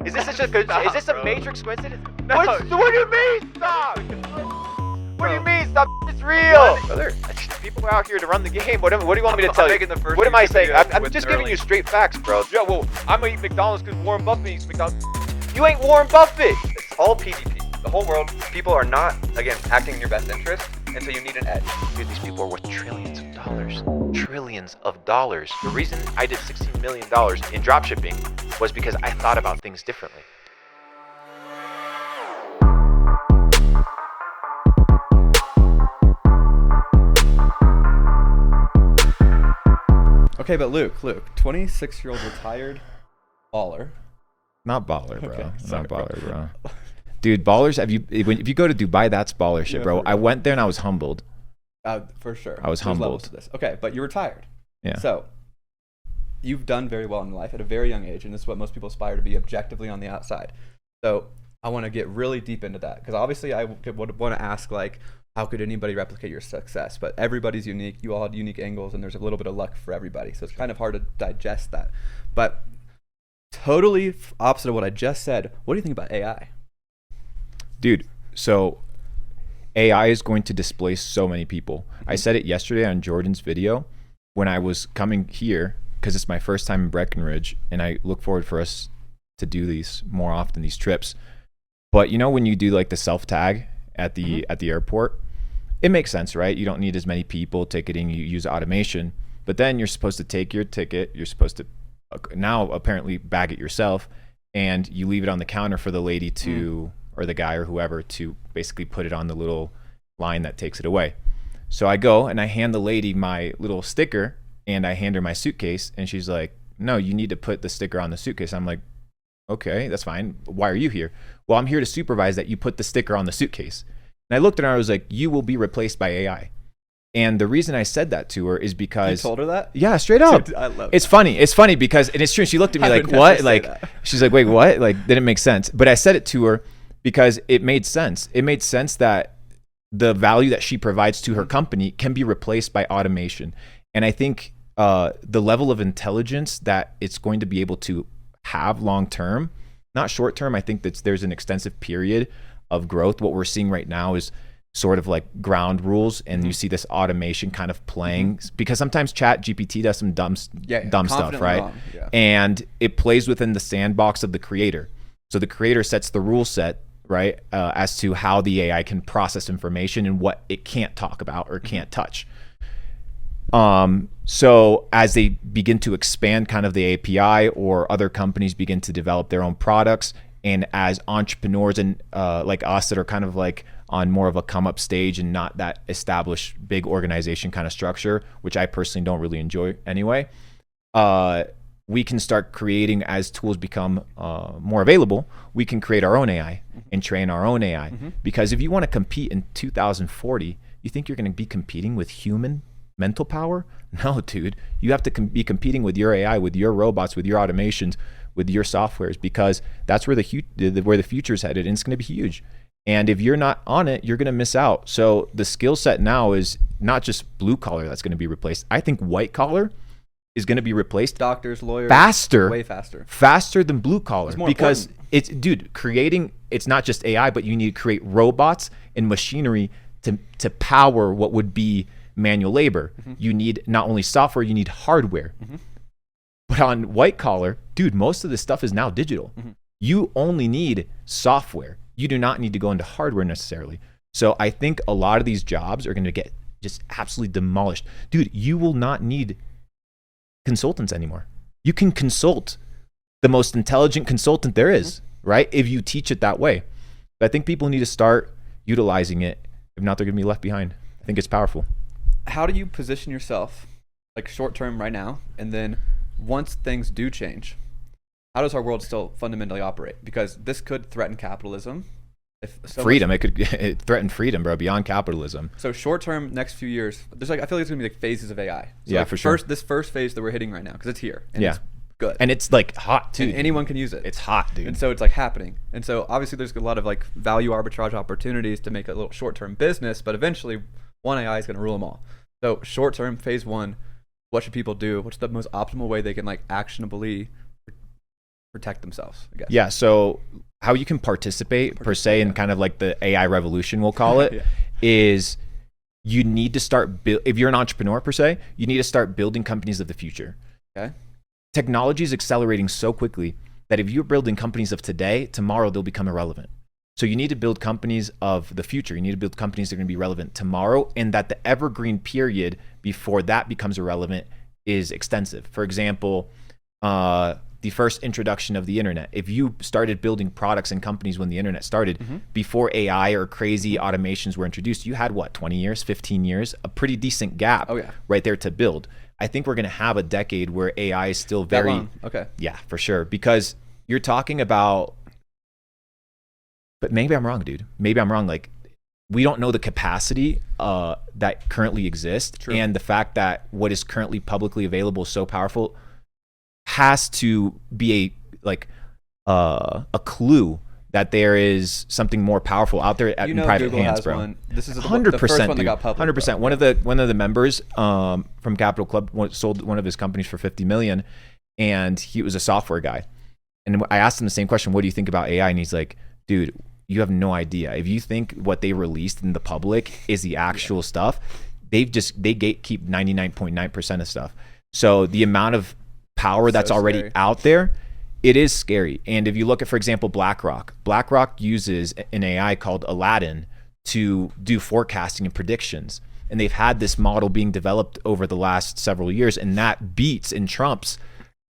Is this such a good? Stop, is this a bro. Matrix coincidence? No. What do you mean? Stop! What do you mean? Stop! It's real, brother. People are out here to run the game. What do you want me to tell I'm you? making the first What am I YouTube saying? video I'm with just giving you Neuralink. straight facts, bro. Yeah, well, I'm gonna eat McDonald's because Warren Buffett eats McDonald's. You ain't Warren Buffett. It's all PvP. The whole world, people are not, again, acting in your best interest, and so you need an edge. Dude, these people are worth trillions of dollars. Trillions of dollars. The reason I did $16 million in dropshipping was because I thought about things differently. Okay, but Luke, 26-year-old retired baller. Not baller, bro. Okay, Not sorry, bro. baller, bro. Dude, ballers. If you go to Dubai, that's baller shit, Yeah, bro. for I real. went there and I was humbled. For sure. I was There's levels humbled. to this. Okay, but you're retired. Yeah. So, you've done very well in life at a very young age, and this is what most people aspire to be objectively on the outside. So, I want to get really deep into that, because obviously I would want to ask, like, how could anybody replicate your success? But everybody's unique. You all had unique angles, and there's a little bit of luck for everybody. So, it's kind of hard to digest that. But totally opposite of what I just said, what do you think about AI? Dude, so AI is going to displace so many people. I said it yesterday on Jordan's video when I was coming here, because it's my first time in Breckenridge, and I look forward for us to do these more often, these trips. But you know, when you do like the self-tag at the airport, it makes sense, right? You don't need as many people ticketing, you use automation. But then you're supposed to take your ticket, you're supposed to now apparently bag it yourself, and you leave it on the counter for the lady to or the guy or whoever to basically put it on the little line that takes it away. So I go and I hand the lady my little sticker, and I hand her my suitcase, and she's like, no, you need to put the sticker on the suitcase. I'm like, okay, that's fine. Why are you here? Well, I'm here to supervise that you put the sticker on the suitcase. And I looked at her and I was like, you will be replaced by AI. And the reason I said that to her is because— You told her that? Yeah, straight up. Dude, I love It's funny. It's funny because, and it's true. She looked at me I like, would never what? say Like, that. she's like, wait, what? Like, didn't make sense. But I said it to her because it made sense. It made sense that the value that she provides to her company can be replaced by automation. And I think the level of intelligence that it's going to be able to have long term, not short term, I think that there's an extensive period of growth. What we're seeing right now is sort of like ground rules, and you see this automation kind of playing, because sometimes Chat GPT does some dumb stuff, confidently right? wrong, yeah. And it plays within the sandbox of the creator. So the creator sets the rule set, right, as to how the AI can process information and what it can't talk about or can't touch. So as they begin to expand kind of the API, or other companies begin to develop their own products, and as entrepreneurs and like us that are kind of like on more of a come up stage and not that established big organization kind of structure, which I personally don't really enjoy anyway, we can start creating, as tools become more available, we can create our own AI and train our own AI. Because if you want to compete in 2040, you think you're going to be competing with human mental power? No, dude. You have to be competing with your AI, with your robots, with your automations, with your softwares, because that's where the future is headed, and it's going to be huge. And if you're not on it, you're going to miss out. So the skill set now is not just blue collar that's going to be replaced. I think white collar is going to be replaced Doctors, lawyers, faster, way faster than blue collar, It's more because important. it's, dude, creating, it's not just AI, but you need to create robots and machinery to power what would be manual labor. You need not only software, you need hardware. But on white collar, dude, most of this stuff is now digital. You only need software. You do not need to go into hardware necessarily. So I think a lot of these jobs are going to get just absolutely demolished. Dude, you will not need consultants anymore. You can consult the most intelligent consultant there is, right? If you teach it that way. But I think people need to start utilizing it. If not, they're going to be left behind. I think it's powerful. How do you position yourself, like short term right now, and then once things do change, how does our world still fundamentally operate? Because this could threaten capitalism. If so Freedom. It could threaten freedom, bro, beyond capitalism. So short term, next few years, there's like, I feel like it's gonna be like phases of AI. So Yeah, like for sure. This first phase that we're hitting right now, because it's here and Yeah. it's good, And it's like hot too. and anyone can use it. It's hot, dude. And so it's like happening. And so obviously there's a lot of like value arbitrage opportunities to make a little short term business, but eventually one AI is gonna rule them all. So short term, phase one, what should people do? What's the most optimal way they can like actionably protect themselves, I guess. Yeah. So how you can participate per se in kind of like the AI revolution, we'll call it, is you need to start if you're an entrepreneur per se, you need to start building companies of the future. Okay. Technology is accelerating so quickly that if you're building companies of today, tomorrow they'll become irrelevant. So you need to build companies of the future. You need to build companies that are going to be relevant tomorrow, and that the evergreen period before that becomes irrelevant is extensive. For example, the first introduction of the internet. If you started building products and companies when the internet started, before AI or crazy automations were introduced, you had what, 20 years, 15 years, a pretty decent gap right there to build. I think we're going to have a decade where AI is still very, that long. Okay. Yeah, for sure. Because you're talking about, but maybe I'm wrong, dude. Maybe I'm wrong. Like, we don't know the capacity that currently exists. True. And the fact that what is currently publicly available is so powerful has to be a clue that there is something more powerful out there in private Google hands, has bro. One. This is the 100%, first one dude. that got public. 100%. One of the members from Capital Club sold one of his companies for $50 million, and he was a software guy. And I asked him the same question: what do you think about AI? And he's like, dude, you have no idea. If you think what they released in the public is the actual stuff, they gatekeep 99.9% of stuff. So the amount of power that's already scary. out there, it is scary. And if you look at, for example, BlackRock uses an AI called Aladdin to do forecasting and predictions. And they've had this model being developed over the last several years, and that beats and trumps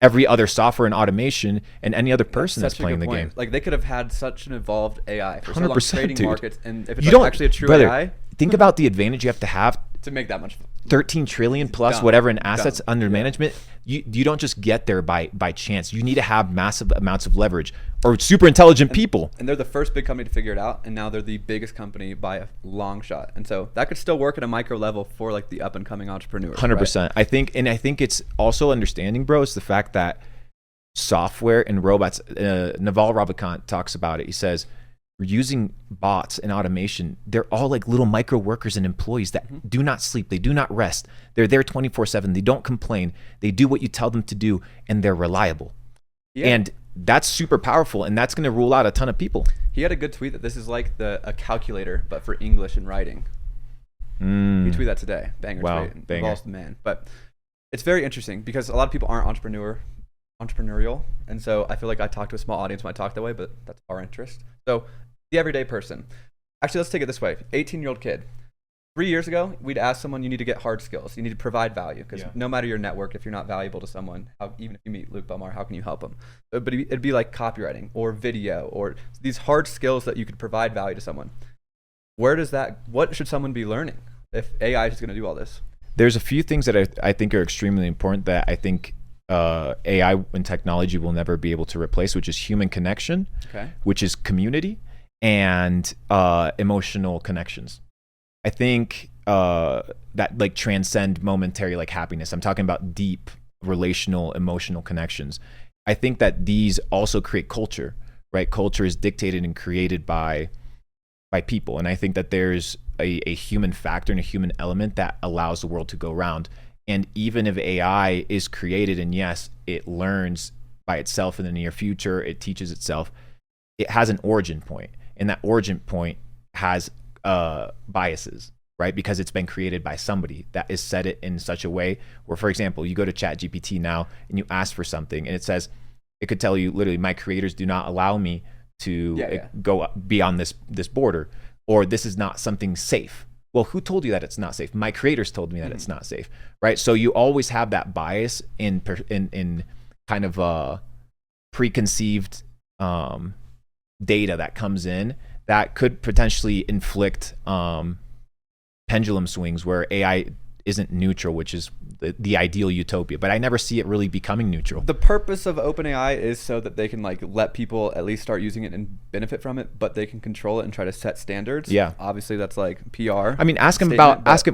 every other software and automation and any other person that's playing the game. Like, they could have had such an evolved AI for so long 100%, trading dude. markets, and if it's actually a true AI, think about the advantage you have to have to make that much 13 trillion plus Dumb. whatever in assets Dumb. under management. You don't just get there by chance. You need to have massive amounts of leverage or super intelligent people. And they're the first big company to figure it out, and now they're the biggest company by a long shot. And so that could still work at a micro level for like the up and coming entrepreneurs. 100%. Right? I think it's also understanding, bro, is the fact that software and robots, Naval Ravikant talks about it. He says, we're using bots and automation. They're all like little micro workers and employees that do not sleep. They do not rest. They're there 24/7. They don't complain. They do what you tell them to do, and they're reliable. Yeah. And that's super powerful, and that's going to rule out a ton of people. He had a good tweet that this is like a calculator, but for English and writing. He tweeted that today. Banger tweet. Banger. Involves the man. But it's very interesting because a lot of people aren't entrepreneurial, and so I feel like I talk to a small audience when I talk that way, but that's our interest. So the everyday person. Actually, let's take it this way. 18-year-old kid. 3 years ago, we'd ask someone, you need to get hard skills. You need to provide value, because no matter your network, if you're not valuable to someone, even if you meet Luke Belmar, how can you help them? But it'd be like copywriting or video or these hard skills that you could provide value to someone. What should someone be learning if AI is going to do all this? There's a few things that I think are extremely important that I think AI and technology will never be able to replace, which is human connection, which is community, and emotional connections. I think that like transcend momentary like happiness. I'm talking about deep relational, emotional connections. I think that these also create culture, right? Culture is dictated and created by people. And I think that there's a human factor and a human element that allows the world to go round. And even if AI is created and yes, it learns by itself in the near future, it teaches itself, it has an origin point. And that origin point has biases, right? Because it's been created by somebody that is set it in such a way where, for example, you go to ChatGPT now and you ask for something and it could tell you literally, my creators do not allow me to go beyond this border, or this is not something safe. Well, who told you that it's not safe? My creators told me that it's not safe, right? So you always have that bias in kind of preconceived data that comes in that could potentially inflict pendulum swings where AI isn't neutral, which is the ideal utopia. But I never see it really becoming neutral. The purpose of OpenAI is so that they can like let people at least start using it and benefit from it, but they can control it and try to set standards. Yeah. Obviously, that's like PR. I mean, ask him.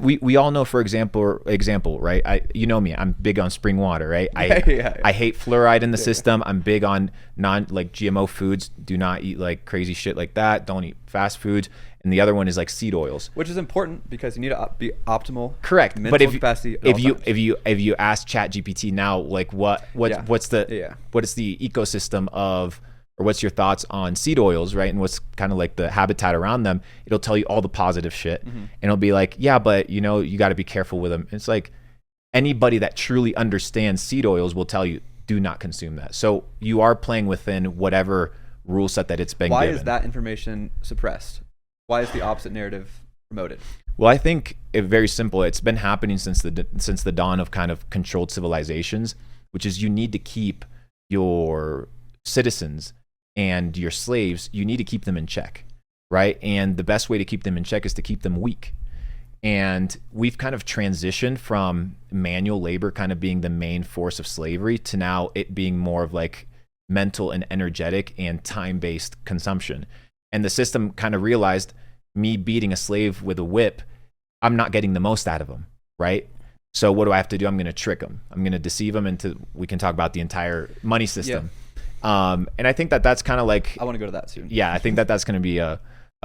We all know, for example, right? You know me. I'm big on spring water, right? I hate fluoride in the system. I'm big on GMO foods. Do not eat like crazy shit like that. Don't eat fast foods. and the other one is like seed oils. Which is important because you need to be optimal. Correct. Mental But capacity at if all you times. if you ask ChatGPT now, like what Yeah. what's the Yeah. what is the ecosystem of, or what's your thoughts on seed oils, right? And what's kind of like the habitat around them? It'll tell you all the positive shit, and it'll be like, yeah, but you know, you got to be careful with them. It's like anybody that truly understands seed oils will tell you, do not consume that. So you are playing within whatever rule set that it's been Why given. is that information suppressed? Why is the opposite narrative promoted? Well, I think very simple. It's been happening since the dawn of kind of controlled civilizations, which is you need to keep your citizens and your slaves, you need to keep them in check, right? And the best way to keep them in check is to keep them weak. And we've kind of transitioned from manual labor kind of being the main force of slavery to now it being more of like mental and energetic and time-based consumption. And the system kind of realized, me beating a slave with a whip, I'm not getting the most out of him, right? So what do I have to do? I'm going to trick him. I'm going to deceive him into, we can talk about the entire money system. And I think that that's kind of like, I want to go to that soon. yeah, I think that that's going to be a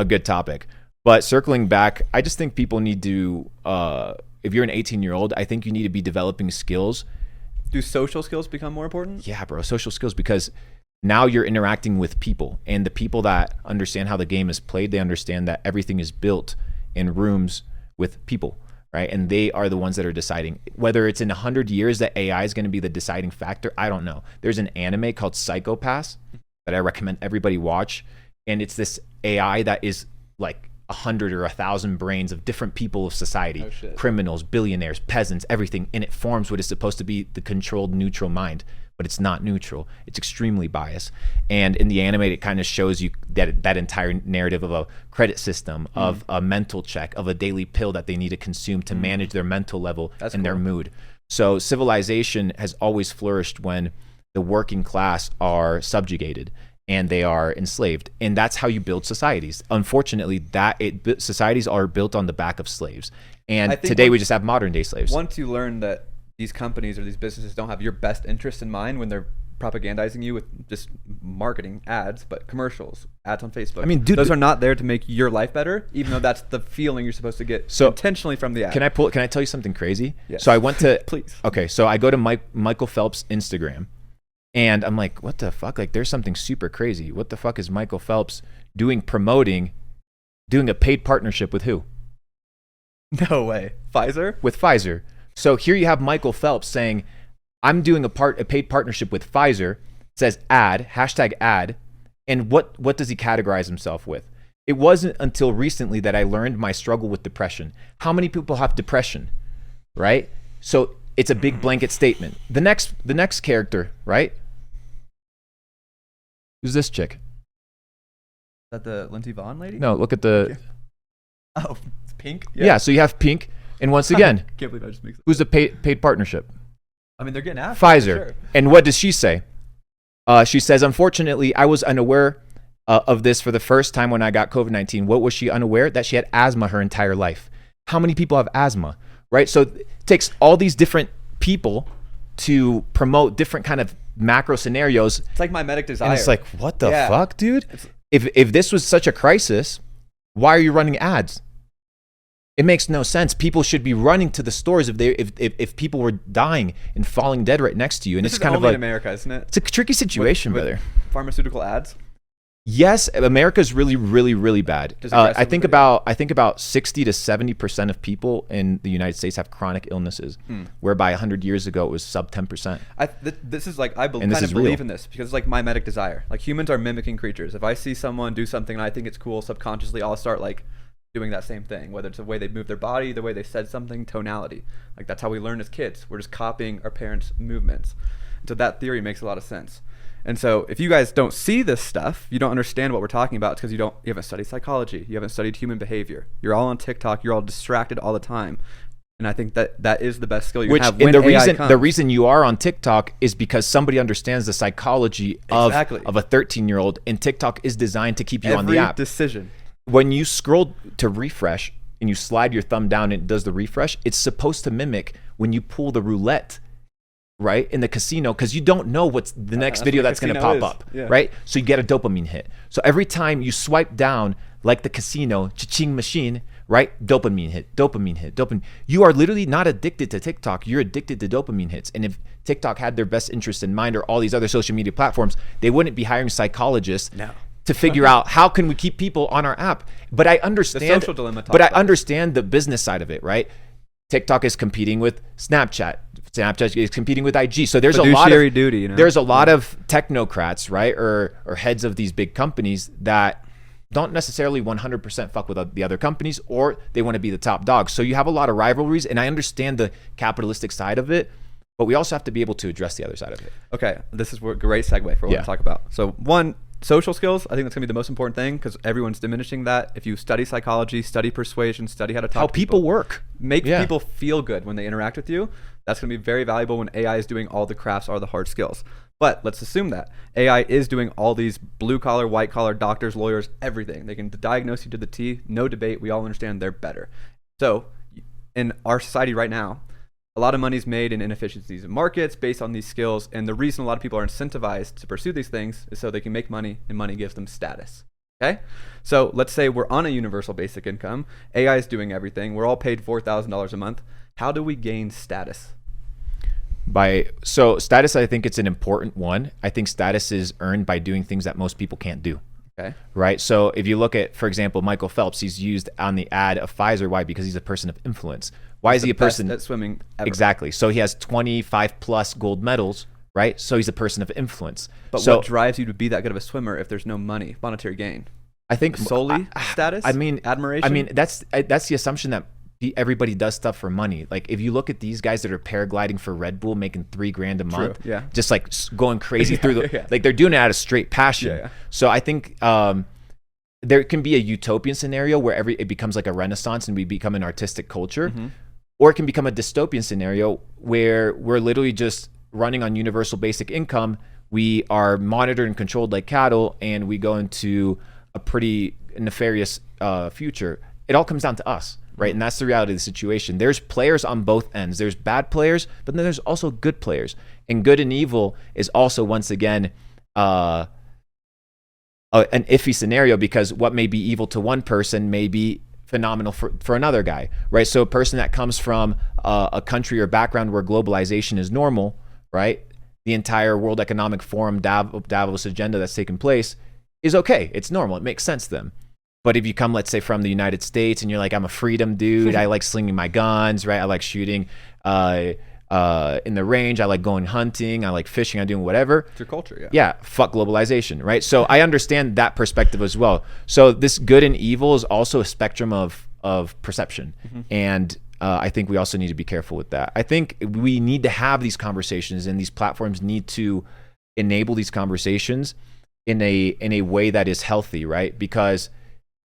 good topic. But circling back, I just think people need to, if you're an 18-year-old, I think you need to be developing skills. Do social skills become more important? Yeah, bro, social skills, because now you're interacting with people, and the people that understand how the game is played, they understand that everything is built in rooms with people, right? And they are the ones that are deciding. Whether it's in 100 years that AI is going to be the deciding factor, I don't know. There's an anime called Psycho-Pass that I recommend everybody watch, and it's this AI that is like 100 or 1,000 brains of different people of society, criminals, billionaires, peasants, everything, and it forms what is supposed to be the controlled neutral mind, but it's not neutral. It's extremely biased. And in the anime, it kind of shows you that entire narrative of a credit system, of a mental check, of a daily pill that they need to consume to manage their mental level and their mood. So civilization has always flourished when the working class are subjugated and they are enslaved, and that's how you build societies. Unfortunately, societies are built on the back of slaves, and today we just have modern day slaves. Once you learn that these companies or these businesses don't have your best interest in mind when they're propagandizing you with just marketing ads, but commercials, ads on Facebook. I mean, dude, those are not there to make your life better, even though that's the feeling you're supposed to get intentionally from the ad. Can I tell you something crazy? Yes. So I went to Please. Okay, so I go to Michael Phelps' Instagram, and I'm like, what the fuck? Like, there's something super crazy. What the fuck is Michael Phelps doing doing a paid partnership with who? No way. Pfizer? With Pfizer. So here you have Michael Phelps saying, I'm doing a paid partnership with Pfizer, says ad, #ad, and what does he categorize himself with? It wasn't until recently that I learned my struggle with depression. How many people have depression, right? So it's a big blanket statement. The next character, right? Who's this chick? Is that the Lindsey Vonn lady? No, look at the... Oh, it's Pink? Yeah, so you have Pink, and once again, Can't believe I just mixed it. who's the paid partnership? I mean, they're getting after it, Pfizer. for sure. And what does she say? She says, unfortunately, I was unaware of this for the first time when I got COVID-19. What was she unaware? That she had asthma her entire life. How many people have asthma, right? So it takes all these different people to promote different kind of macro scenarios. It's like my medic desire. And it's like, what the Yeah. fuck, dude? If this was such a crisis, why are you running ads? It makes no sense. People should be running to the stores if people were dying and falling dead right next to you. And This it's is kind of only like in America, isn't it? it's a tricky situation, With brother. Pharmaceutical ads. Yes, America's really, really, really bad. Just I aggressively think bad. about 60 to 70% of people in the United States have chronic illnesses, whereby 100 years ago it was sub 10%. This is like I And this kind of is real. believe in this because it's like my medic desire. Like humans are mimicking creatures. If I see someone do something and I think it's cool, subconsciously I'll start like doing that same thing. Whether it's the way they move their body, the way they said something, tonality. Like that's how we learn as kids. We're just copying our parents' movements. And so that theory makes a lot of sense. And so if you guys don't see this stuff, you don't understand what we're talking about. It's because you haven't studied psychology. You haven't studied human behavior. You're all on TikTok. You're all distracted all the time. And I think that is the best skill you can have when AI comes. The reason you are on TikTok is because somebody understands the psychology of a 13-year-old, and TikTok is designed to keep you on the app. Decision. When you scroll to refresh and you slide your thumb down and it does the refresh, it's supposed to mimic when you pull the roulette, right, in the casino, because you don't know what's the next video that's going to pop up, Yeah. right? So you get a dopamine hit. So every time you swipe down, like the casino, cha-ching machine, right? Dopamine hit, dopamine hit, dopamine. You are literally not addicted to TikTok. You're addicted to dopamine hits. And if TikTok had their best interest in mind, or all these other social media platforms, they wouldn't be hiring psychologists to figure out how can we keep people on our app. But I understand The social dilemma. but I understand the business side of it, right? TikTok is competing with Snapchat. Snapchat is competing with IG. So there's Fiduciary duty, you know? there's a lot of technocrats, right, or heads of these big companies that don't necessarily 100% fuck with the other companies, or they want to be the top dog. So you have a lot of rivalries, and I understand the capitalistic side of it, but we also have to be able to address the other side of it. Okay, this is a great segue for what to talk about. So one, social skills, I think that's gonna be the most important thing, because everyone's diminishing that. If you study psychology, study persuasion, study how to talk How to people work. make people feel good when they interact with you, that's gonna be very valuable when AI is doing all the crafts, all the hard skills. But let's assume that AI is doing all these blue collar, white collar, doctors, lawyers, everything. They can diagnose you to the T, no debate. We all understand they're better. So in our society right now, a lot of money is made in inefficiencies in markets based on these skills. And the reason a lot of people are incentivized to pursue these things is so they can make money, and money gives them status. Okay? So let's say we're on a universal basic income. AI is doing everything. We're all paid $4,000 a month. How do we gain status? So status, I think it's an important one. I think status is earned by doing things that most people can't do. Okay. Right. So if you look at, for example, Michael Phelps, he's used on the ad of Pfizer. Why? Because he's a person of influence. Why is he a person at swimming ever. Exactly. So he has 25 plus gold medals, right? So he's a person of influence. But so, what drives you to be that good of a swimmer if there's no money, monetary gain? I think Solely status? I mean, admiration? I mean, that's the assumption that everybody does stuff for money. Like if you look at these guys that are paragliding for Red Bull, making $3,000 a month, just like going crazy through the, like they're doing it out of straight passion. So I think there can be a utopian scenario where it becomes like a renaissance and we become an artistic culture, or it can become a dystopian scenario where we're literally just running on universal basic income. We are monitored and controlled like cattle, and we go into a pretty nefarious future. It all comes down to us. Right. And that's the reality of the situation. There's players on both ends. There's bad players, but then there's also good players. And good and evil is also, once again, an iffy scenario, because what may be evil to one person may be phenomenal for another guy. Right. So a person that comes from a country or background where globalization is normal, right? The entire World Economic Forum Davos agenda that's taken place is okay. It's normal. It makes sense to them. But if you come, let's say, from the United States, and you're like, I'm a freedom dude, I like slinging my guns, right? I like shooting in the range, I like going hunting, I like fishing, I'm doing whatever. It's your culture, Yeah, fuck globalization, right? So I understand that perspective as well. So this good and evil is also a spectrum of perception. And I think we also need to be careful with that. I think we need to have these conversations, and these platforms need to enable these conversations in a way that is healthy, right? Because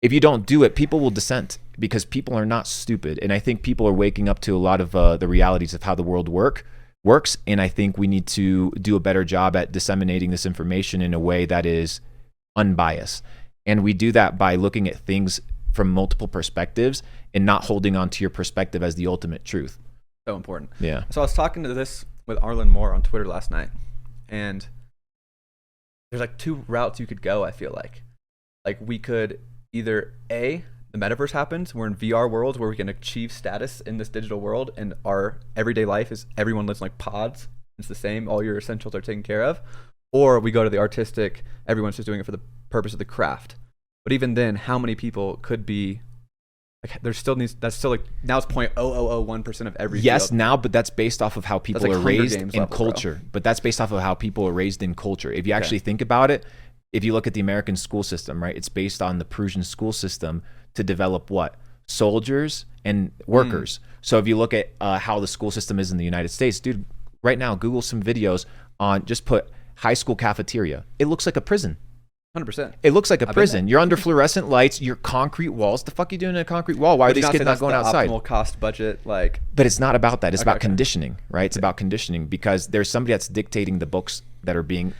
if you don't do it, people will dissent, because people are not stupid. And I think people are waking up to a lot of the realities of how the world works. And I think we need to do a better job at disseminating this information in a way that is unbiased. And we do that by looking at things from multiple perspectives and not holding on to your perspective as the ultimate truth. So important. Yeah. So I was talking to this with Arlen Moore on Twitter last night, and there's like two routes you could go, I feel like. Like we could either the metaverse happens, we're in VR worlds where we can achieve status in this digital world, and our everyday life is everyone lives in like pods. It's the same. All your essentials are taken care of. Or we go to the artistic, everyone's just doing it for the purpose of the craft. But even then, how many people could be like, there's still needs, that's still like, now it's 0.0001% of every Yes, field. now, but that's based off of how people That's like are Hunger raised Games in level, culture. But that's based off of how people are raised in culture. If you actually think about it, if you look at the American school system, right, it's based on the Prussian school system to develop what? Soldiers and workers. So if you look at how the school system is in the United States, dude, right now, Google some videos on, just put high school cafeteria. It looks like a prison. 100%. It looks like a prison. You're under fluorescent lights. You're concrete walls. The fuck are you doing in a concrete wall? Why are these kids not going outside? Optimal cost budget, like. But it's not about that. It's about conditioning, right? It's about conditioning, because there's somebody that's dictating the books that are being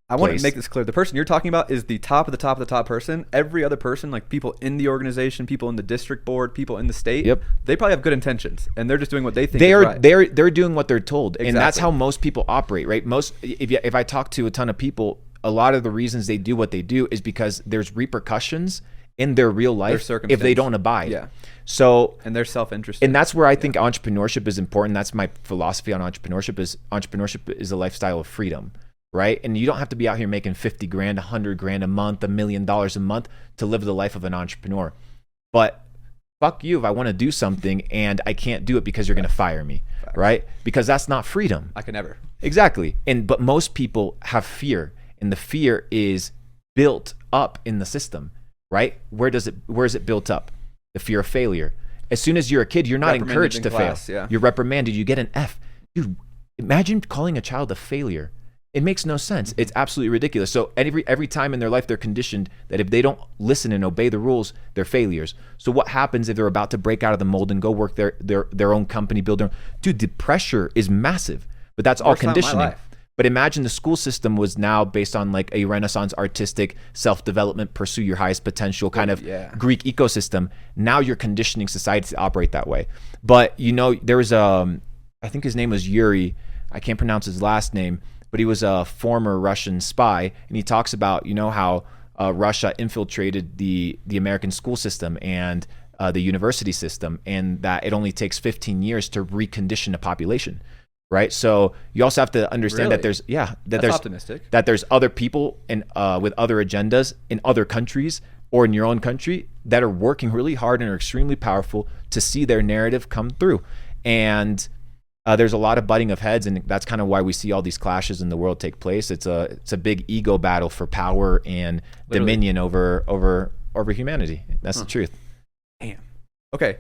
I want to make this clear. The person you're talking about is the top of the top of the top person. Every other person, like people in the organization, people in the district board, people in the state, they probably have good intentions, and they're just doing what they think is right. They're doing what they're told, Exactly. and that's how most people operate, right? If I talk to a ton of people, a lot of the reasons they do what they do is because there's repercussions in their real life if they circumstance. don't abide. Yeah. So And they're self-interested. and that's where I think entrepreneurship is important. That's my philosophy on entrepreneurship is a lifestyle of freedom, right? And you don't have to be out here making 50 grand, 100 grand a month, $1 million a month to live the life of an entrepreneur. But fuck you if I want to do something and I can't do it because you're going to fire me, right? Because that's not freedom. I could never. Exactly. But most people have fear, and the fear is built up in the system, right? Where is it built up? The fear of failure. As soon as you're a kid, you're not Reprimanded encouraged in to class, fail. yeah. You're reprimanded. You get an F. Dude, imagine calling a child a failure. It makes no sense. It's absolutely ridiculous. So every time in their life, they're conditioned that if they don't listen and obey the rules, they're failures. So what happens if they're about to break out of the mold and go work their own company, build their own? Dude, the pressure is massive. But that's all Worst time of my conditioning. life. But imagine the school system was now based on like a Renaissance artistic self-development, pursue your highest potential kind of Greek ecosystem. Now you're conditioning society to operate that way. But there was I think his name was Yuri. I can't pronounce his last name, but he was a former Russian spy, and he talks about how Russia infiltrated the American school system and the university system, and that it only takes 15 years to recondition a population. Right, so you also have to understand that That's optimistic. That there's other people with other agendas in other countries or in your own country that are working really hard and are extremely powerful to see their narrative come through. And there's a lot of butting of heads, and that's kind of why we see all these clashes in the world take place. It's a big ego battle for power and dominion over humanity. That's the truth. Damn. Okay,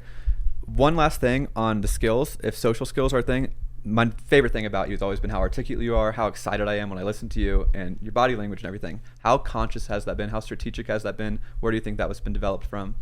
one last thing on the skills. If social skills are a thing, my favorite thing about you has always been how articulate you are, how excited I am when I listen to you, and your body language and everything. How conscious has that been? How strategic has that been? Where do you think that was been developed from?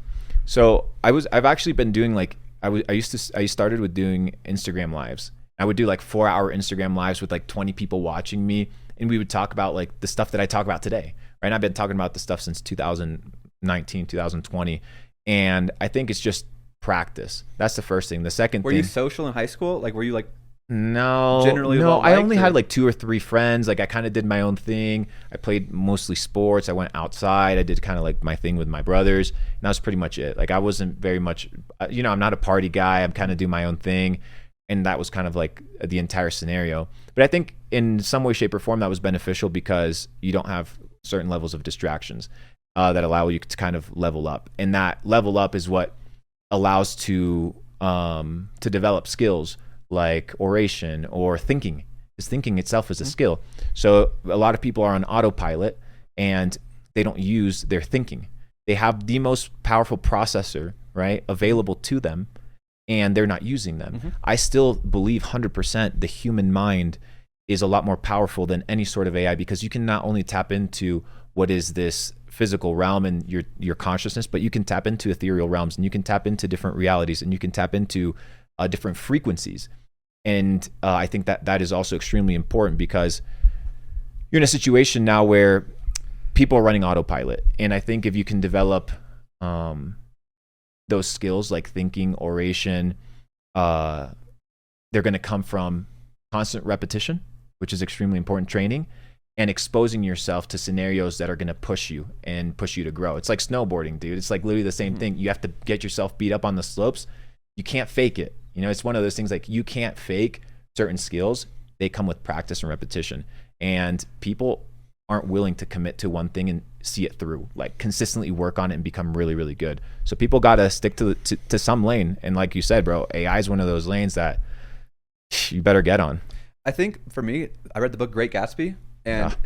So I've actually been doing I started with doing Instagram lives. I would do like 4-hour Instagram lives with like 20 people watching me, and we would talk about like the stuff that I talk about today. Right? And I've been talking about this stuff since 2019, 2020, and I think it's just practice. That's the first thing. The second thing. Were you social in high school? Like, were you like? No, generally I only had like 2 or 3 friends. Like I kind of did my own thing. I played mostly sports. I went outside. I did kind of like my thing with my brothers, and that was pretty much it. Like I wasn't very much, I'm not a party guy. I'm kind of do my own thing, and that was kind of like the entire scenario. But I think in some way, shape, or form that was beneficial because you don't have certain levels of distractions that allow you to kind of level up, and that level up is what allows to develop skills like oration or thinking. Because thinking itself is a skill. So a lot of people are on autopilot and they don't use their thinking. They have the most powerful processor, right, available to them, and they're not using them. I still believe 100% the human mind is a lot more powerful than any sort of AI, because you can not only tap into what is this physical realm and your consciousness, but you can tap into ethereal realms, and you can tap into different realities, and you can tap into different frequencies. And I think that is also extremely important, because you're in a situation now where people are running autopilot. And I think if you can develop those skills like thinking, oration, they're going to come from constant repetition, which is extremely important, training, and exposing yourself to scenarios that are going to push you to grow. It's like snowboarding, dude. It's like literally the same thing. You have to get yourself beat up on the slopes. You can't fake it. It's one of those things, like you can't fake certain skills. They come with practice and repetition. And people aren't willing to commit to one thing and see it through, like consistently work on it and become really, really good. So people got to stick to some lane. And like you said, bro, AI is one of those lanes that you better get on. I think for me, I read the book Great Gatsby, and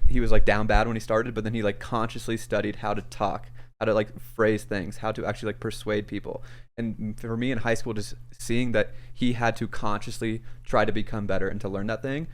he was like down bad when he started, but then he like consciously studied how to talk, how to like phrase things, how to actually like persuade people. And for me in high school, just seeing that he had to consciously try to become better and to learn that thing,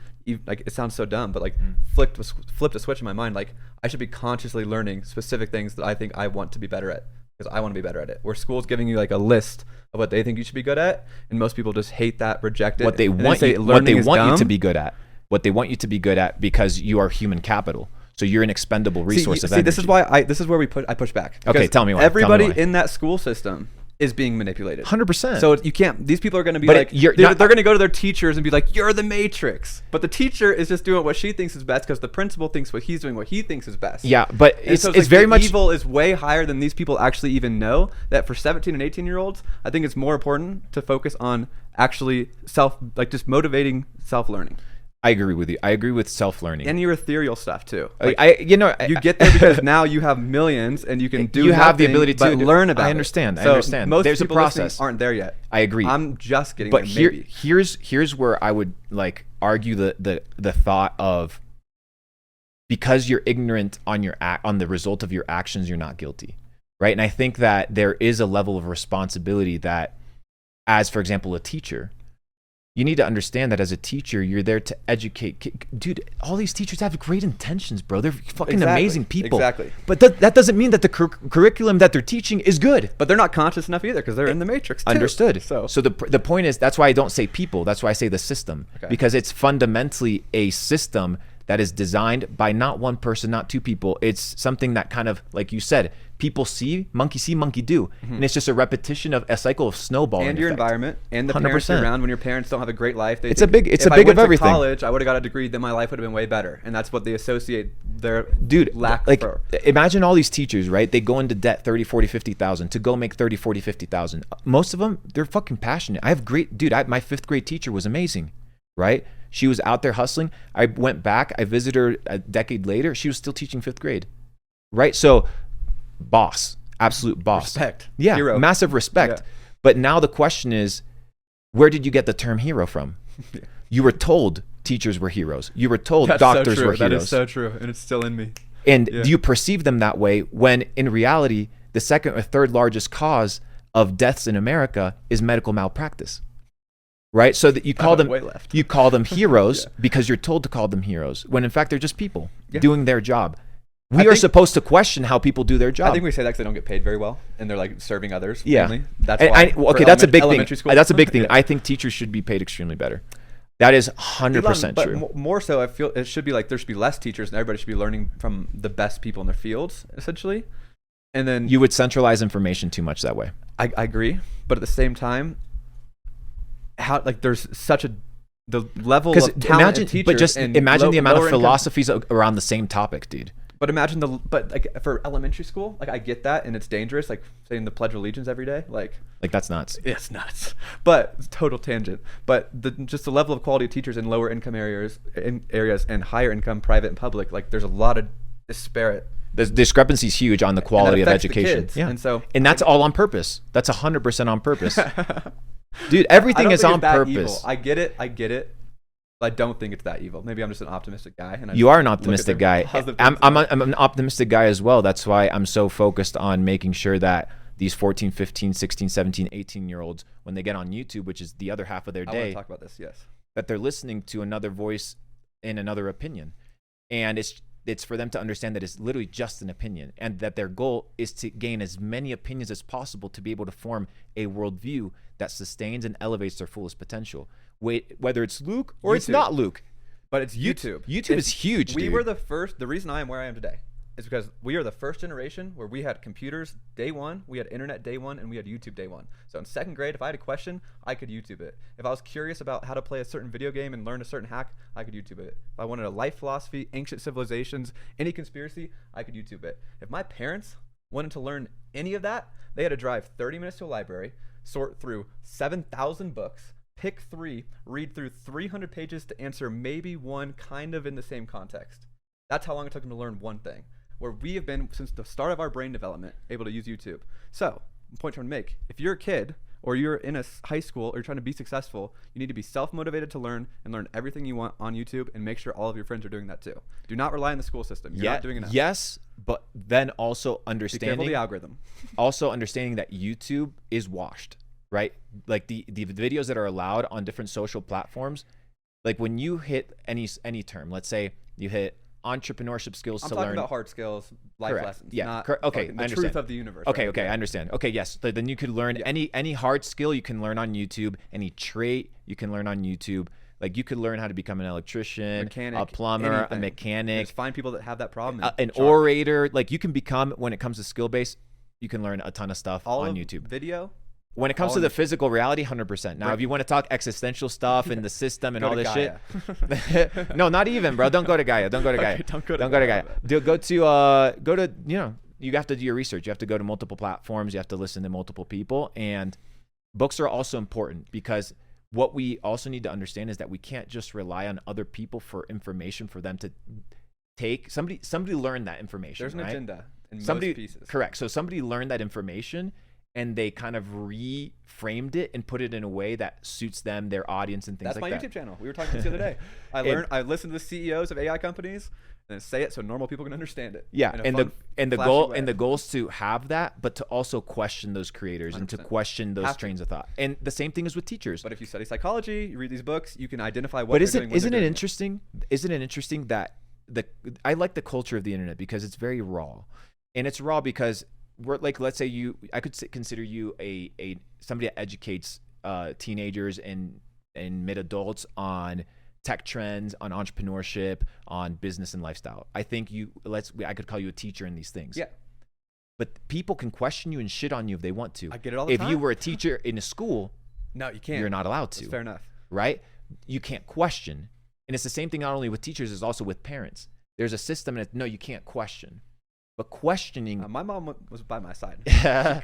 like it sounds so dumb, but like flipped a switch in my mind. Like I should be consciously learning specific things that I think I want to be better at, because I want to be better at it. Where school's giving you like a list of what they think you should be good at, and most people just hate that, reject it. What they want you to be good at. What they want you to be good at, because you are human capital. So you're an expendable resource of energy. This is why this is where I push back. Okay, tell me why. Everybody in that school system is being manipulated. 100%. So you can't. These people are going to be But like, you're they're not- going to go to their teachers and be like, "You're the Matrix." But the teacher is just doing what she thinks is best because the principal thinks what he's doing what he thinks is best. Yeah, but And it's so it's like very the much evil is way higher than these people actually even know. That for 17 and 18-year-olds, I think it's more important to focus on actually just motivating self-learning I agree with you. I agree with self-learning. and your ethereal stuff too. You get there because now you have millions and you can do. You have the nothing ability but to learn about. I understand. It. I So understand. Most There's a people listening process. aren't there yet. I agree. I'm just getting But there. Maybe. here's where I would like argue the thought of, because you're ignorant on the result of your actions, you're not guilty, right? And I think that there is a level of responsibility that, as for example, a teacher, you need to understand that as a teacher, you're there to educate. Dude, all these teachers have great intentions, bro. They're fucking Exactly. amazing people. Exactly. But that doesn't mean that the curriculum that they're teaching is good. But they're not conscious enough either because they're in the Matrix. Too. Understood. So the point is, that's why I don't say people. That's why I say the system. Okay. Because it's fundamentally a system that is designed by not one person, not two people. It's something that kind of, like you said, people see, monkey do. And it's just a repetition of a cycle of snowballing and your effect. environment and the parents you're 100%. around when your parents don't have a great life. It's a big if I of went to everything. college, I would have got a degree, then my life would have been way better. And that's what they associate their lack like for. imagine all these teachers, right? They go into debt 30, 40, 50,000 to go make 30, 40, 50,000. Most of them, they're fucking passionate. My 5th grade teacher was amazing, right? She was out there hustling. I went back, I visited her a decade later. She was still teaching 5th grade, right? So boss, absolute boss. Respect. Yeah, Hero. massive respect. Yeah. But now the question is, where did you get the term hero from? Yeah. You were told teachers were heroes. You were told That's doctors so true. were heroes. That is so true. And it's still in me. And Yeah. do you perceive them that way when in reality, the second or third largest cause of deaths in America is medical malpractice? Right? So that you call them way left. you call them heroes Yeah. because you're told to call them heroes, when in fact they're just people Yeah. doing their job. I We are think- supposed to question how people do their job. I think we say that because they don't get paid very well and they're like serving others. Yeah. Mainly. That's And why. okay, for that's a big thing. elementary school. That's a big thing. Yeah. I think teachers should be paid extremely better. That is 100% But true. more so, I feel it should be like there should be less teachers and everybody should be learning from the best people in their fields, essentially. And then You would centralize information too much that way. I agree, but at the same time, there's such the level Because of talent imagine, in teachers but just and imagine the amount of lower income- philosophies around the same topic, dude. But imagine like for elementary school, like I get that and it's dangerous, like saying the Pledge of Allegiance every day, like Like that's nuts. it's nuts. But it's total tangent. But just the level of quality of teachers in lower income areas and higher income private and public, like there's a lot of disparate. The discrepancy is huge on the quality of affects the education. kids. Yeah, And so and that's all on purpose. That's 100% on purpose, dude. I Everything don't is think on it's that purpose. evil. I get it. But I don't think it's that evil. Maybe I'm just an optimistic guy. And You are an look at optimistic their guy. positive I'm things. an optimistic guy as well. That's why I'm so focused on making sure that these 14, 15, 16, 17, 18-year-olds, when they get on YouTube, which is the other half of their I want to day, talk about this. Yes. that they're listening to another voice and another opinion. And it's for them to understand that it's literally just an opinion, and that their goal is to gain as many opinions as possible to be able to form a worldview that sustains and elevates their fullest potential. Whether it's Luke or it's YouTube. not Luke. But it's YouTube. YouTube is huge, We dude. were the first. The reason I am where I am today is because we are the first generation where we had computers day one, we had internet day one, and we had YouTube day one. So in 2nd grade, if I had a question, I could YouTube it. If I was curious about how to play a certain video game and learn a certain hack, I could YouTube it. If I wanted a life philosophy, ancient civilizations, any conspiracy, I could YouTube it. If my parents wanted to learn any of that, they had to drive 30 minutes to a library, sort through 7,000 books, pick 3, read through 300 pages to answer maybe one kind of in the same context. That's how long it took them to learn one thing. Where we have been, since the start of our brain development, able to use YouTube. So, the point I'm trying to make, if you're a kid or you're in a high school or you're trying to be successful, you need to be self-motivated to learn and learn everything you want on YouTube and make sure all of your friends are doing that too. Do not rely on the school system. You're not doing enough. Yes, but then also Be careful understanding the algorithm. also understanding that YouTube is washed, right? Like the videos that are allowed on different social platforms, like when you hit any term, let's say you hit entrepreneurship skills I'm to talking learn. about hard skills, life Correct. lessons. Yeah. Not Okay. fucking I the truth understand. of the universe. Okay. right? Okay. I Yeah. understand. Okay. Yes. Then you could learn Yeah. any hard skill you can learn on YouTube. Any trait you can learn on YouTube. Like you could learn how to become an electrician, Mechanic, a plumber, anything. a mechanic, Just find people that have that problem. and an charge. orator. Like you can become, when it comes to skill base, you can learn a ton of stuff All on of YouTube. Video When it comes All to in the the- physical reality, 100%. Now, Right. if you want to talk existential stuff and the system and Go all to this Gaia. shit, no, not even, bro. Don't go to Gaia. Don't go to Gaia. Okay, don't go to Gaia. Go to you have to do your research. You have to go to multiple platforms. You have to listen to multiple people, and books are also important because what we also need to understand is that we can't just rely on other people for information for them to take. Somebody learned that information. There's an right? agenda in Somebody most pieces. correct. So somebody learned that information and they kind of reframed it and put it in a way that suits them, their audience, and things That's like my that. YouTube channel. We were talking about this the other day. I listened to the CEOs of AI companies and then say it so normal people can understand it. Yeah, in a and fun, the flashy goal way. and the goal is to have that, but to also question those creators and to 100%. question those Have to. trains of thought. And the same thing is with teachers. But if you study psychology, you read these books, you can identify what But they're doing when isn't they're it doing interesting? Isn't it interesting that I like the culture of the internet because it's very raw, and it's raw because we're like, let's say I could consider you a somebody that educates teenagers and mid adults on tech trends, on entrepreneurship, on business and lifestyle. I think I could call you a teacher in these things. Yeah. But people can question you and shit on you if they want to. I get it all the if time. you were a teacher in a school, No, you can't. you're not allowed to. That's fair enough. Right? You can't question. And it's the same thing not only with teachers, it's also with parents. There's a system and no, you can't question. But questioning My mom was by my side.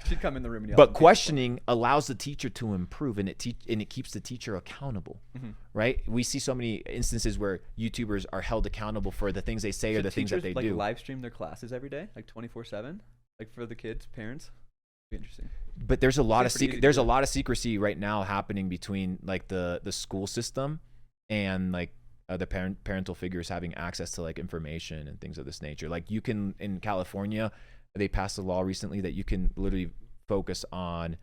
She'd come in the room and yell. but questioning allows the teacher to improve and it keeps the teacher accountable. Mhm. Right? We see so many instances where YouTubers are held accountable for the things they say or Should the things that teachers, they do. live stream their classes every day, like 24/7, like for the kids, parents. Be interesting. But there's a lot of Seems pretty easy to there's a do. lot of secrecy right now happening between like the school system and like the parental figures having access to like information and things of this nature. Like you can in California, they passed a law recently that you can literally focus on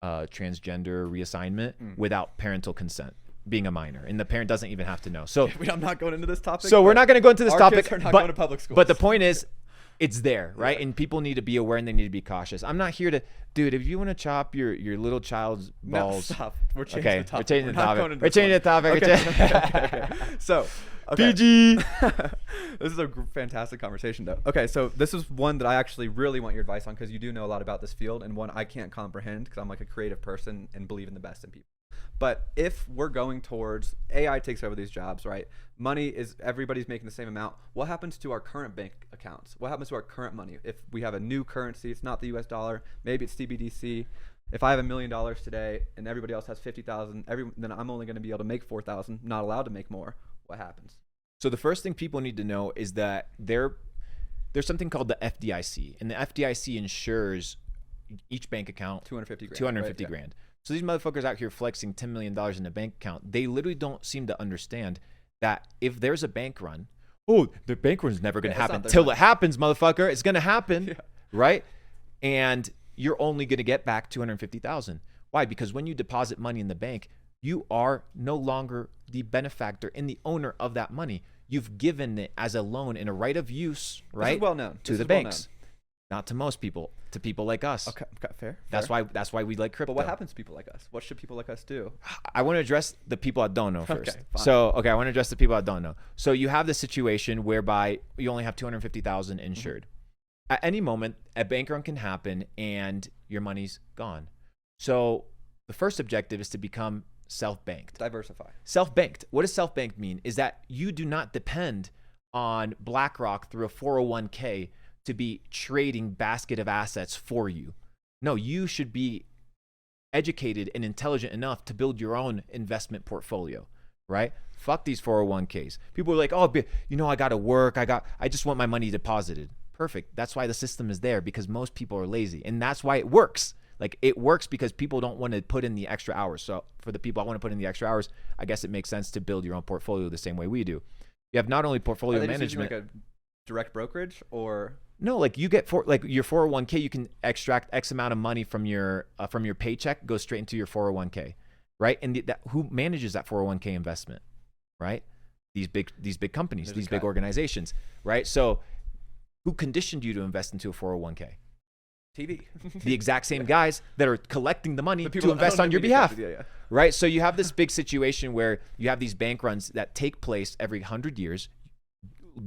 transgender reassignment without parental consent, being a minor, and the parent doesn't even have to know. So I'm not going into this topic. so we're but not going to go into this our topic, kids are not but going to public schools. but the point is, it's there, right? And people need to be aware and they need to be cautious. I'm not here to, dude. If you want to chop your little child's No, balls, stop. We're changing okay, the topic. we're changing the not topic. going into We're this changing one. the topic. Okay. Okay. So, okay. PG. This is a fantastic conversation, though. Okay, so this is one that I actually really want your advice on because you do know a lot about this field, and one I can't comprehend because I'm like a creative person and believe in the best in people. But if we're going towards AI takes over these jobs, right? Money is everybody's making the same amount. What happens to our current bank accounts? What happens to our current money? If we have a new currency, it's not the US dollar, maybe it's CBDC. If I have $1 million today and everybody else has 50,000, then I'm only going to be able to make 4,000, not allowed to make more. What happens? So the first thing people need to know is that there's something called the FDIC, and the FDIC insures each bank account 250 grand. 250 right? Yeah. grand. So these motherfuckers out here flexing $10 million in a bank account, they literally don't seem to understand that if there's a bank run, the bank run's never going to Yeah, it's happen. not their Till money. it happens, motherfucker. It's going to happen, Yeah. right? And you're only going to get back 250,000. Why? Because when you deposit money in the bank, you are no longer the benefactor and the owner of that money. You've given it as a loan and a right of use, right? This is well known. To This the is well banks. Not to most people, to people like us. Okay, fair. That's why we like crypto. But what happens to people like us? What should people like us do? I want to address the people that don't know first. Okay, fine. So, I want to address the people that don't know. So you have this situation whereby you only have 250,000 insured. At any moment, a bank run can happen and your money's gone. So the first objective is to become self-banked. Diversify. Self-banked. What does self-banked mean? Is that you do not depend on BlackRock through a 401k to be trading basket of assets for you. No, you should be educated and intelligent enough to build your own investment portfolio, right? Fuck these 401ks. People are like, oh, I got to work. I just want my money deposited. Perfect. That's why the system is there, because most people are lazy. And that's why it works. Like, it works because people don't want to put in the extra hours. So for the people I want to put in the extra hours, I guess it makes sense to build your own portfolio the same way we do. You have not only portfolio Are they just using, management. like a direct brokerage or No, like you get your 401k, you can extract X amount of money from your paycheck, goes straight into your 401k, right? And who manages that 401k investment, right? These big companies, There's a these big cut. organizations, right? So who conditioned you to invest into a 401k? TV? The exact same guys that are collecting the money The to people that invest own on the your media behalf. companies, yeah. Right? So you have this big situation where you have these bank runs that take place every 100 years.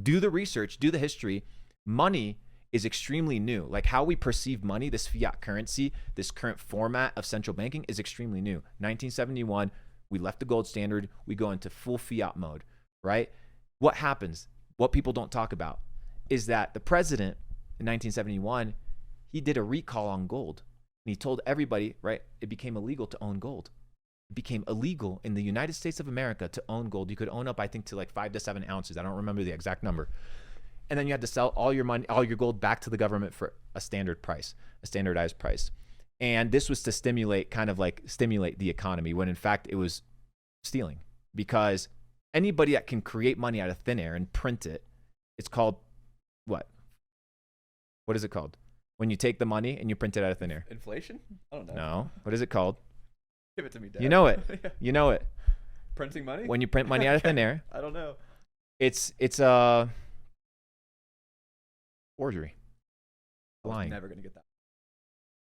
Do the research, do the history. Money is extremely new. Like how we perceive money, this fiat currency, this current format of central banking is extremely new. 1971, we left the gold standard, we go into full fiat mode, right? What happens? What people don't talk about is that the president in 1971, he did a recall on gold. And he told everybody, right, it became illegal to own gold. It became illegal in the United States of America to own gold. You could own up, I think, to like 5 to 7 ounces. I don't remember the exact number. And then you had to sell all your money, all your gold back to the government for a standard price, a standardized price. And this was to stimulate the economy, when in fact it was stealing, because anybody that can create money out of thin air and print it, it's called what? What is it called? When you take the money and you print it out of thin air. Inflation? I don't know. No. What is it called? Give it to me, Dad. You know it. Yeah. You know it. Printing money? When you print money out of thin air. I don't know. It's forgery. Lying. Never gonna get that.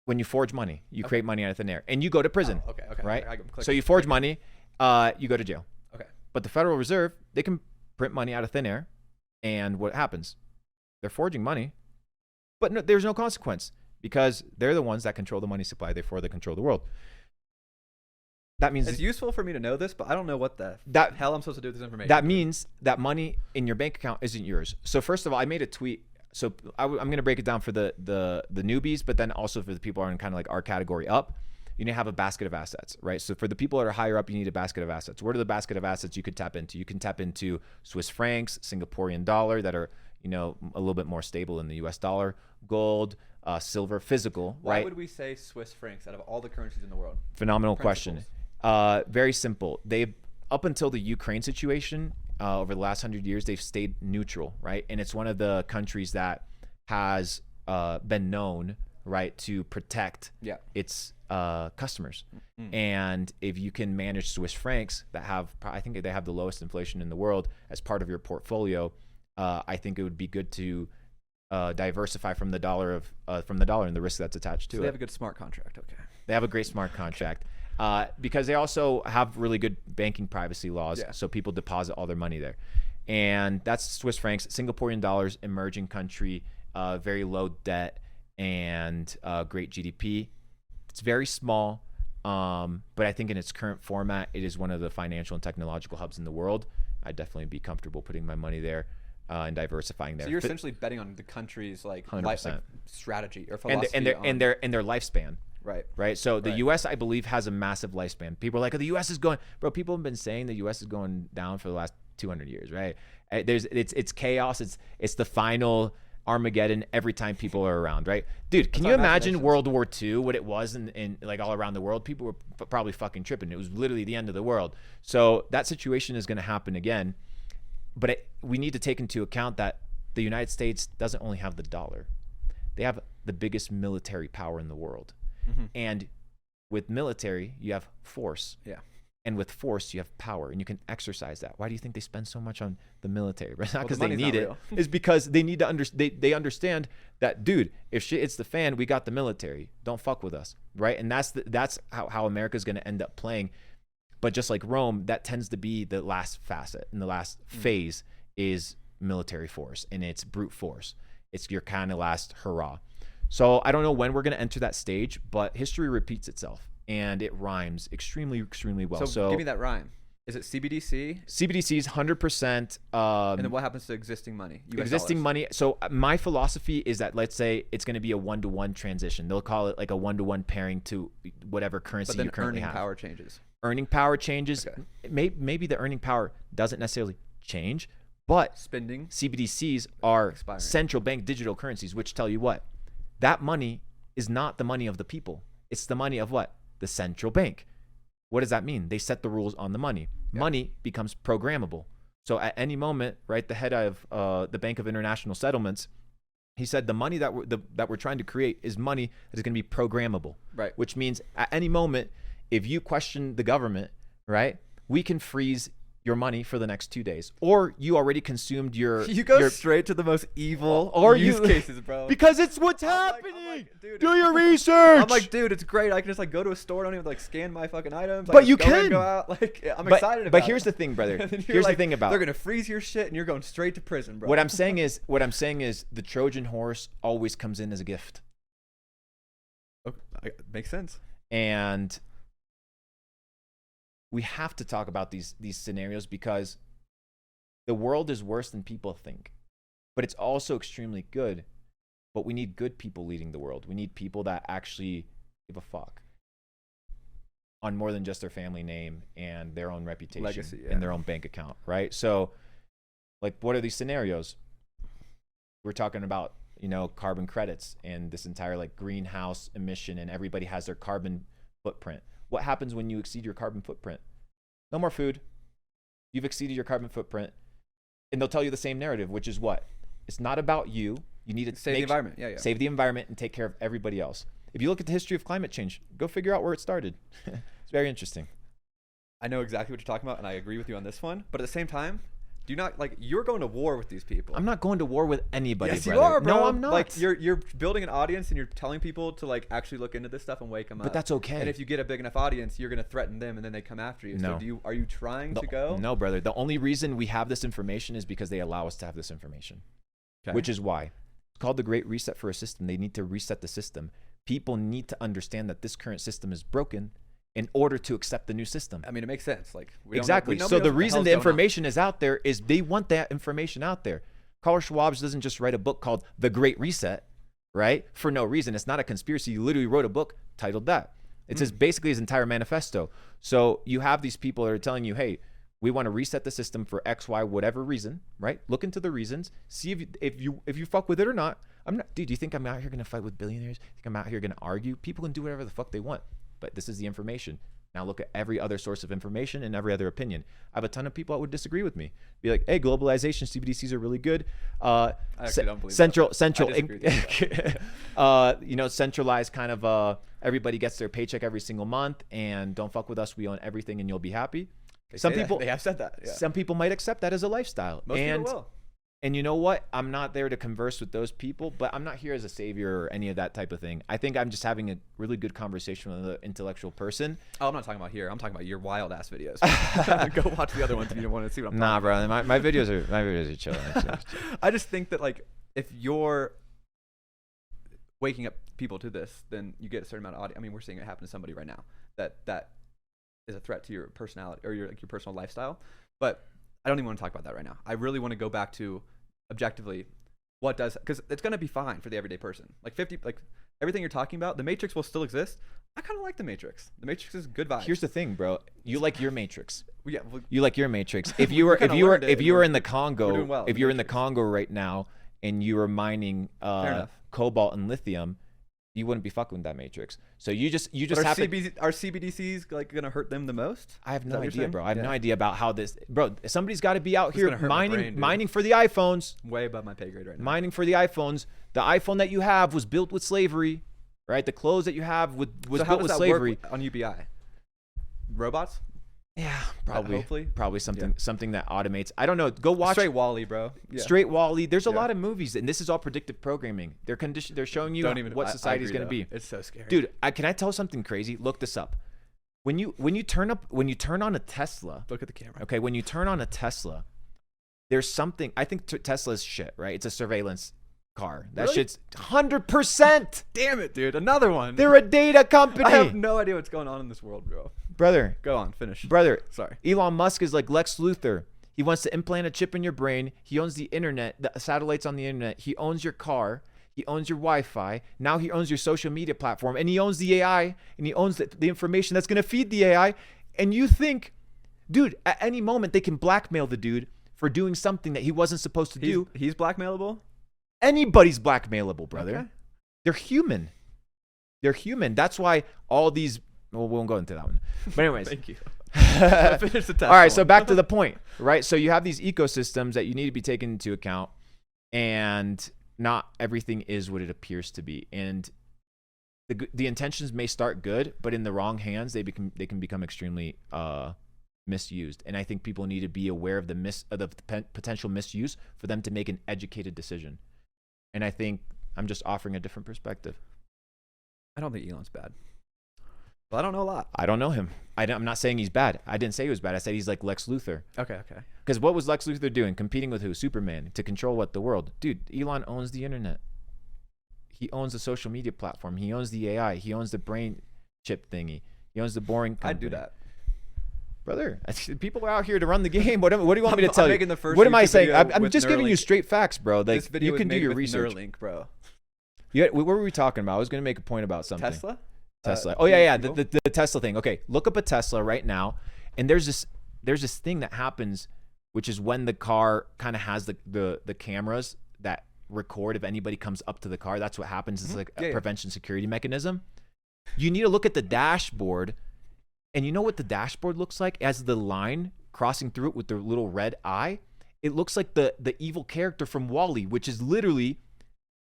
When you forge money, you Okay. create money out of thin air, and you go to prison. Oh, okay. Right? So You you forge money, you go to jail. Okay. But the Federal Reserve, they can print money out of thin air, and what happens? They're forging money, but no, there's no consequence because they're the ones that control the money supply. Therefore, they control the world. That means It's useful for me to know this, but I don't know what the that hell I'm supposed to do with this information. That means that money in your bank account isn't yours. So first of all, I made a tweet. So I'm going to break it down for the newbies, but then also for the people who are in kind of like our category up. You need to have a basket of assets, right? So for the people that are higher up, you need a basket of assets. What are the basket of assets you could tap into? You can tap into Swiss francs, Singaporean dollar that are, you know, a little bit more stable than the US dollar, gold, silver, physical, Why right? would we say Swiss francs out of all the currencies in the world? Phenomenal question. Principles. Very simple. They've, up until the Ukraine situation, over the last 100 years, they've stayed neutral, right? And it's one of the countries that has been known, right, to protect its customers. Mm. And if you can manage Swiss francs that have, I think they have the lowest inflation in the world as part of your portfolio, I think it would be good to diversify from the dollar and the risk that's attached to So it. they have a good smart contract. Okay. They have a great smart contract because they also have really good banking privacy laws. Yeah. So people deposit all their money there. And that's Swiss francs, Singaporean dollars, emerging country, very low debt and great GDP. It's very small, but I think in its current format, it is one of the financial and technological hubs in the world. I'd definitely be comfortable putting my money there and diversifying there. So you're essentially betting on the country's like 100%. strategy or and philosophy their lifespan. Right. So the U.S., I believe, has a massive lifespan. People are like, oh, the U.S. is going, bro. People have been saying the U.S. is going down for the last 200 years, right? It's chaos. It's the final Armageddon every time people are around, right? Dude, can you imagine World War II, what it was in like all around the world? People were probably fucking tripping. It was literally the end of the world. So that situation is going to happen again. But we need to take into account that the United States doesn't only have the dollar. They have the biggest military power in the world. Mm-hmm. And with military, you have force. Yeah. And with force, you have power, and you can exercise that. Why do you think they spend so much on the military? It's not because they need it. It's because they need to they understand that, dude, if shit hits the fan, we got the military. Don't fuck with us, right? And that's how America's going to end up playing. But just like Rome, that tends to be the last facet, and the last phase is military force, and it's brute force. It's your kind of last hurrah. So I don't know when we're going to enter that stage, but history repeats itself. And it rhymes extremely, extremely well. So give me that rhyme. Is it CBDC? CBDC is 100%. And then what happens to existing money? US Existing dollars? money. So my philosophy is that, let's say it's going to be a 1-to-1 transition. They'll call it like a 1-to-1 pairing to whatever currency But then you currently earning have. power changes. Earning power changes. Okay. Maybe the earning power doesn't necessarily change, but Spending. CBDCs are Expiring. central bank digital currencies, which tell you what? That money is not the money of the people. It's the money of what? The central bank. What does that mean? They set the rules on the money. Yeah. Money becomes programmable. So at any moment, right, the head of the Bank of International Settlements, he said the money that we're trying to create is money that is going to be programmable. Right. Which means at any moment, if you question the government, right, we can freeze your money for the next 2 days, or you already consumed your. You go your, straight to the most evil or use you, cases, bro. because it's what's happening. like, dude, Do your research. I'm like, dude, it's great. I can just like go to a store. I don't even like scan my fucking items. I But just you go in, can. go out. Like, I'm excited about But it. here's the thing, brother. And then you're Here's like, the thing about they're gonna freeze your shit, and you're going straight to prison, bro. what I'm saying is the Trojan horse always comes in as a gift. Okay, makes sense. And we have to talk about these scenarios because the world is worse than people think. But it's also extremely good. But we need good people leading the world. We need people that actually give a fuck on more than just their family name and their own reputation Legacy, yeah. and their own bank account, right? So, like, what are these scenarios? We're talking about, you know, carbon credits and this entire like greenhouse emission, and everybody has their carbon footprint. What happens when you exceed your carbon footprint? No more food. You've exceeded your carbon footprint. And they'll tell you the same narrative, which is what? It's not about you. You need to Save the environment. Yeah, yeah. Save the environment and take care of everybody else. If you look at the history of climate change, go figure out where it started. It's very interesting. I know exactly what you're talking about, and I agree with you on this one. But at the same time, do you not like you're going to war with these people? I'm not going to war with anybody, Yes, brother. you are, bro. No, I'm not. Like you're building an audience, and you're telling people to like actually look into this stuff and wake them up. But that's okay. And if you get a big enough audience, you're gonna threaten them, and then they come after you. No. So are you trying to go? No, brother. The only reason we have this information is because they allow us to have this information, Okay. which is why it's called the Great Reset for a system. They need to reset the system. People need to understand that this current system is broken in order to accept the new system. I mean, it makes sense. Like we Exactly. Don't know, So nobody the knows what reason hell's the going on. information is out there is they want that information out there. Carl Schwab doesn't just write a book called The Great Reset, right? For no reason. It's not a conspiracy. He literally wrote a book titled that. It's basically his entire manifesto. So you have these people that are telling you, hey, we want to reset the system for X, Y, whatever reason, right? Look into the reasons. See if you fuck with it or not. I'm not, dude. Do you think I'm out here gonna fight with billionaires? Think I'm out here gonna argue? People can do whatever the fuck they want, but this is the information. Now look at every other source of information and every other opinion. I have a ton of people that would disagree with me. Be like, hey, globalization, CBDCs are really good. I actually don't believe central, I disagree with you know, centralized kind of everybody gets their paycheck every single month, and don't fuck with us. We own everything, and you'll be happy. Some people they have said that. Yeah. Some people might accept that as a lifestyle. Most people will. And you know what? I'm not there to converse with those people, but I'm not here as a savior or any of that type of thing. I think I'm just having a really good conversation with an intellectual person. Oh, I'm not talking about here. I'm talking about your wild ass videos. Go watch the other ones if you don't want to see what I'm Nah, talking bro. My videos are chilling. about. I just think that like if you're waking up people to this, then you get a certain amount of audience. I mean, we're seeing it happen to somebody right now that is a threat to your personality or your personal lifestyle. But I don't even want to talk about that right now. I really want to go back to objectively what does, because it's going to be fine for the everyday person. Like everything you're talking about, the Matrix will still exist. I kind of like the Matrix. The Matrix is good vibes. Here's the thing, bro. You like your Matrix. Yeah, You like your Matrix. If We you were kinda learned it, and in the we're Congo, doing well in if the you're in the Matrix. Congo right now and you were mining enough. cobalt and lithium, you wouldn't be fucking with that Matrix. So you just But have to. are CBDCs like going to hurt them the most? I have Is no that what you're idea, saying? bro. I have no Yeah. idea about how this, bro. Somebody's got to be out It's here gonna hurt my mining, brain, dude. mining for the iPhones, Way above my pay grade right now. mining for the iPhones. The iPhone that you have was built with slavery, right? The clothes that you have was So how built does with that slavery. work on UBI? Robots? Yeah, probably, hopefully. probably something that automates. I don't know. Go watch Straight Wally, bro. Yeah. Straight Wally. There's a Yeah. lot of movies, and this is all predictive programming. They're showing you what society is going to be. It's so scary. Dude, can I tell something crazy? Look this up. When you turn on a Tesla, Look at the camera. okay, when you turn on a Tesla, there's something. I think Tesla's shit, right? It's a surveillance car. That Really? shit's 100%. Damn it, dude. Another one. They're a data company, I have no idea what's going on in this world, bro. brother. Go on, finish. Brother, Sorry. Elon Musk is like Lex Luthor. He wants to implant a chip in your brain. He owns the internet, the satellites on the internet. He owns your car. He owns your Wi-Fi. Now he owns your social media platform, and he owns the AI, and he owns the information that's going to feed the AI. And you think, dude, at any moment they can blackmail the dude for doing something that he wasn't supposed to do. He's blackmailable? Anybody's blackmailable, brother. Okay. They're human. They're human. That's why all these. Well, we won't go into that one. But anyways. Thank you. Finish the test. All right, so back to the point, right? So you have these ecosystems that you need to be taken into account, and not everything is what it appears to be. And the intentions may start good, but in the wrong hands, they can become extremely misused. And I think people need to be aware of the potential misuse for them to make an educated decision. And I think I'm just offering a different perspective. I don't think Elon's bad. Well, I don't know a lot. I don't know him. I'm not saying he's bad. I didn't say he was bad. I said he's like Lex Luthor. Okay. Because what was Lex Luthor doing? Competing with who? Superman, to control what? The world. Dude, Elon owns the internet. He owns the social media platform. He owns the AI. He owns the brain chip thingy. He owns the boring company. I'd do that. Brother, people are out here to run the game. What do you want me to tell you? Making the first What am I YouTube saying? video I'm with just giving you Neuralink. straight facts, bro. Like, This video you can do your research. Neuralink, bro. What were we talking about? I was going to make a point about something. Tesla. Oh yeah, Google? the Tesla thing. Okay, look up a Tesla right now, and there's this thing that happens, which is when the car kind of has the cameras that record if anybody comes up to the car. That's what happens. It's like a prevention security mechanism. You need to look at the dashboard, and you know what the dashboard looks like as the line crossing through it with the little red eye. It looks like the evil character from WALL-E, which is literally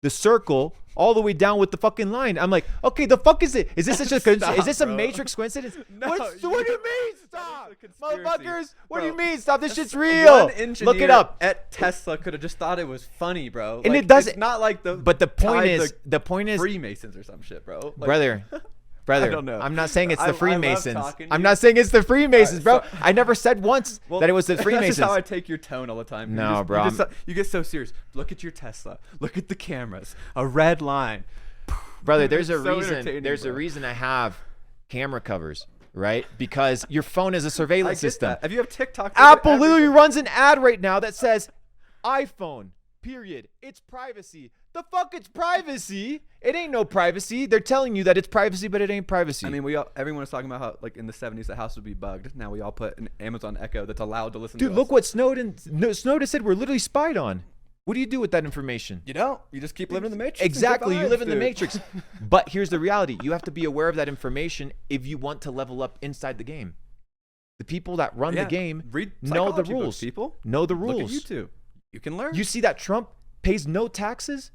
the circle all the way down with the fucking line. I'm like, okay, the fuck is it? Is this such a Stop, is this a bro. Matrix coincidence? No, what do you mean? Stop, That's a conspiracy. motherfuckers! What do you Bro, mean? Stop! This shit's real. One engineer Look it up. At Tesla could have just thought it was funny, bro. And Like, it doesn't. It's not like the. But the point tied is, to the point is, Freemasons or some shit, bro. Like, brother. I don't know. I'm not saying it's I the love Freemasons. talking to I'm you. not saying it's the Freemasons, bro. so- I never said once that it was the That's Freemasons. just how I take your tone all the time. No, bro, You get so serious. Look at your Tesla. Look at the cameras. A red line. Brother, there's a It's so reason. entertaining, There's a bro. reason I have camera covers, right? Because your phone is a I surveillance get system. that. If you have TikTok, Apple literally runs an ad right now that says iPhone, period. It's privacy. The fuck it's privacy? It ain't no privacy. They're telling you that it's privacy, but it ain't privacy. I mean, everyone was talking about how, like, in the 70s, the house would be bugged. Now we all put an Amazon Echo that's allowed to listen dude, to look us. what Snowden said we're literally spied on. What do you do with that information? You don't. You just keep living in the Matrix. Exactly. and You good live vibes, in the dude. Matrix. But here's the reality. You have to be aware of that information if you want to level up inside the game. The people that run the game Read know the psychology books, rules. people. Know the Look at rules. YouTube. You can learn. You see that Trump pays no taxes?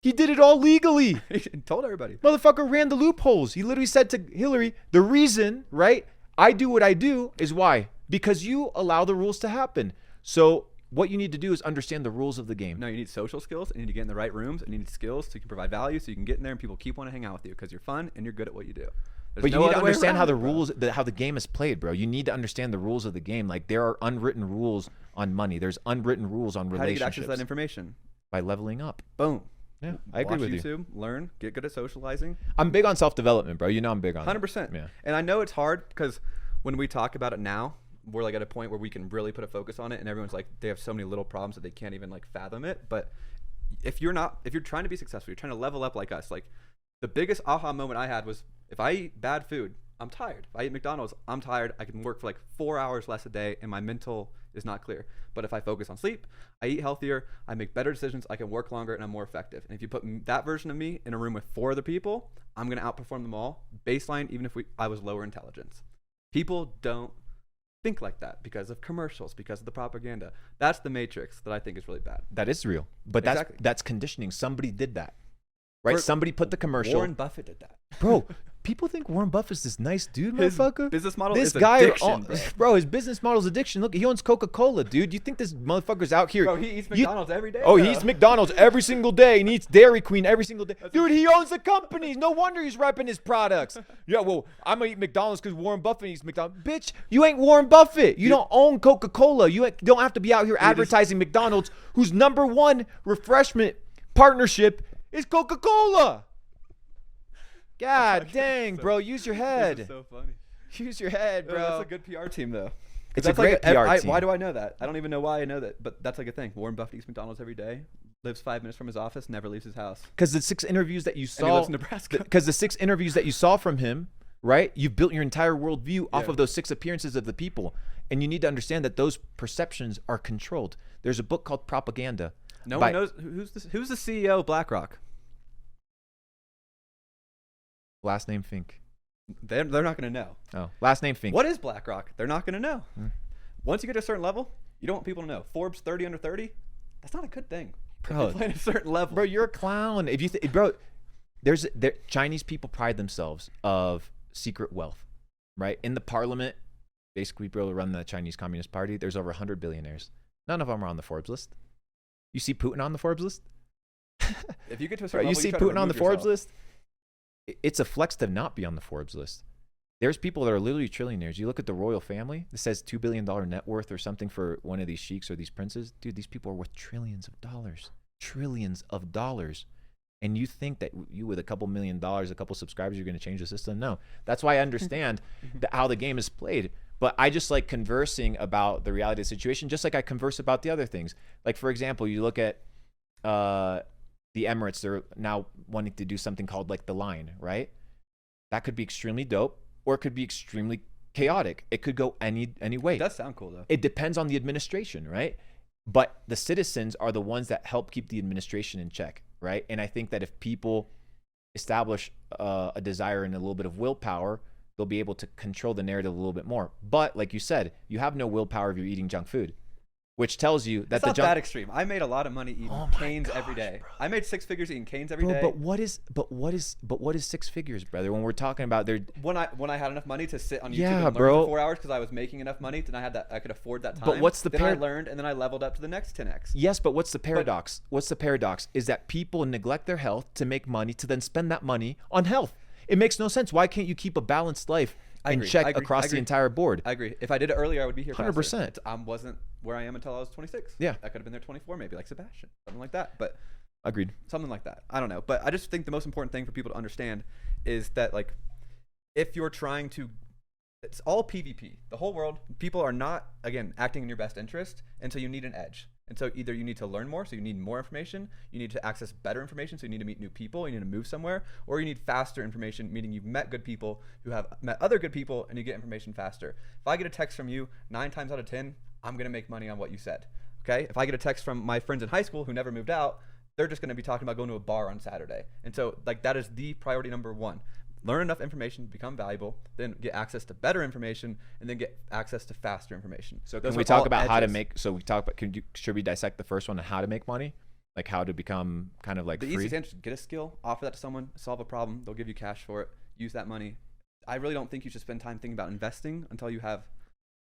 He did it all legally. He told everybody. Motherfucker ran the loopholes. He literally said to Hillary, the reason, right, I do what I do is why? Because you allow the rules to happen. So what you need to do is understand the rules of the game. No, you need social skills, and you need to get in the right rooms, and you need skills so you can provide value, so you can get in there and people keep wanting to hang out with you because you're fun and you're good at what you do. There's But you no need to other way understand how around the it, bro. rules, how the game is played, bro. You need to understand the rules of the game. Like, there are unwritten rules on money. There's unwritten rules on How do you get access relationships to that information? by leveling up. Boom. Yeah, I agree Watch with you. YouTube, learn, get good at socializing. I'm big on self-development, bro. You know I'm big on that. 100%. Yeah. And I know it's hard because when we talk about it now, we're like at a point where we can really put a focus on it, and everyone's like, they have so many little problems that they can't even like fathom it. But if you're trying to be successful, you're trying to level up like us. Like, the biggest aha moment I had was, if I eat bad food, I'm tired. If I eat McDonald's, I'm tired. I can work for like 4 hours less a day, and my mental is not clear. But if I focus on sleep, I eat healthier, I make better decisions, I can work longer, and I'm more effective. And if you put that version of me in a room with 4 other people, I'm gonna outperform them all, baseline, even if I was lower intelligence. People don't think like that because of commercials, because of the propaganda. That's the Matrix that I think is really bad. That is real. But Exactly. that's conditioning. Somebody did that. Right? Or- Somebody put the commercial. Warren Buffett did that. Bro, people think Warren Buffett's this nice dude, His motherfucker. business model This is guy, addiction, bro. his business model is addiction. Look, he owns Coca-Cola, dude. You think this motherfucker's out here? Bro, he eats McDonald's every day. Oh, he bro. eats McDonald's every single day and eats Dairy Queen every single day. Dude, he owns the company. No wonder he's repping his products. Yeah, well, I'm going to eat McDonald's because Warren Buffett eats McDonald's. Bitch, you ain't Warren Buffett. You don't own Coca-Cola. You don't have to be out here advertising McDonald's, whose #1 refreshment partnership is Coca-Cola. God dang, bro. Use your This head. is so funny. Use your head, Bro, bro. that's a good PR team, though. It's That's a great PR team. Why do I know that? I don't even know why I know that, but that's like a thing. Warren Buffett eats McDonald's every day, lives 5 minutes from his office, never leaves his house. Because the 6 interviews that you And he saw, lives in Nebraska. because the 6 interviews that you saw from him, right? You've built your entire worldview off Yeah. of those 6 appearances of the people, and you need to understand that those perceptions are controlled. There's a book called Propaganda. No by- one knows who's the CEO of BlackRock. Last name Fink. They're not gonna know. Oh, last name Fink. What is BlackRock? They're not gonna know. Hmm. Once you get to a certain level, you don't want people to know. Forbes 30 under 30. That's not a good thing. If Bro, you're playing a certain level. Bro, you're a clown. If you, bro, Chinese people pride themselves of secret wealth, right? In the parliament, basically, bro, run the Chinese Communist Party. There's over 100 billionaires. None of them are on the Forbes list. You see Putin on the Forbes list? If you get to a Bro, certain you level, see try to Putin on the remove Forbes yourself. list? it's a flex to not be on the Forbes list. There's people that are literally trillionaires. You look at the royal family, it says $2 billion net worth or something for one of these sheiks or these princes. Dude, these people are worth trillions of dollars. Trillions of dollars. And you think that you, with a couple $1 million, a couple subscribers, you're going to change the system? No. That's why I understand how the game is played. But I just like conversing about the reality of the situation, just like I converse about the other things. Like, for example, you look at the Emirates, they're now wanting to do something called like the line, right? That could be extremely dope, or it could be extremely chaotic. It could go any way. It does sound cool though. It depends on the administration, right? But the citizens are the ones that help keep the administration in check, right? And I think that if people establish a desire and a little bit of willpower, they'll be able to control the narrative a little bit more. But like you said, you have no willpower if you're eating junk food, which tells you that It's not that extreme. I made a lot of money eating canes every day. I made 6 figures eating canes every day. But what is 6 figures, brother? When we're talking about when I had enough money to sit on YouTube Yeah, and learn bro. for 4 hours because I was making enough money, then I could afford that time. But what's the then I learned, and then I leveled up to the next 10x. Yes, but what's the paradox? What's the paradox is that people neglect their health to make money to then spend that money on health. It makes no sense. Why can't you keep a balanced life in check across the entire board? I agree. If I did it earlier, I would be here. 100%. I wasn't where I am until I was 26. Yeah. I could have been there 24, maybe like Sebastian, something like that. But Agreed. something like that. I don't know. But I just think the most important thing for people to understand is that, like, if you're trying to, it's all PvP. The whole world, people are not, again, acting in your best interest. And so you need an edge. And so either you need to learn more, so you need more information, you need to access better information, so you need to meet new people, you need to move somewhere, or you need faster information, meaning you've met good people who have met other good people, and you get information faster. If I get a text from you 9 times out of 10, I'm going to make money on what you said. Okay? If I get a text from my friends in high school who never moved out, they're just going to be talking about going to a bar on Saturday. And so, like, that is the priority number 1. Learn enough information, become valuable, then get access to better information, and then get access to faster information. So Those can we are talk all about how to edges. make? So we talk about. Should we dissect the first one on how to make money, like how to become kind of like The free? easiest answer is get a skill, offer that to someone, solve a problem. They'll give you cash for it. Use that money. I really don't think you should spend time thinking about investing until you have.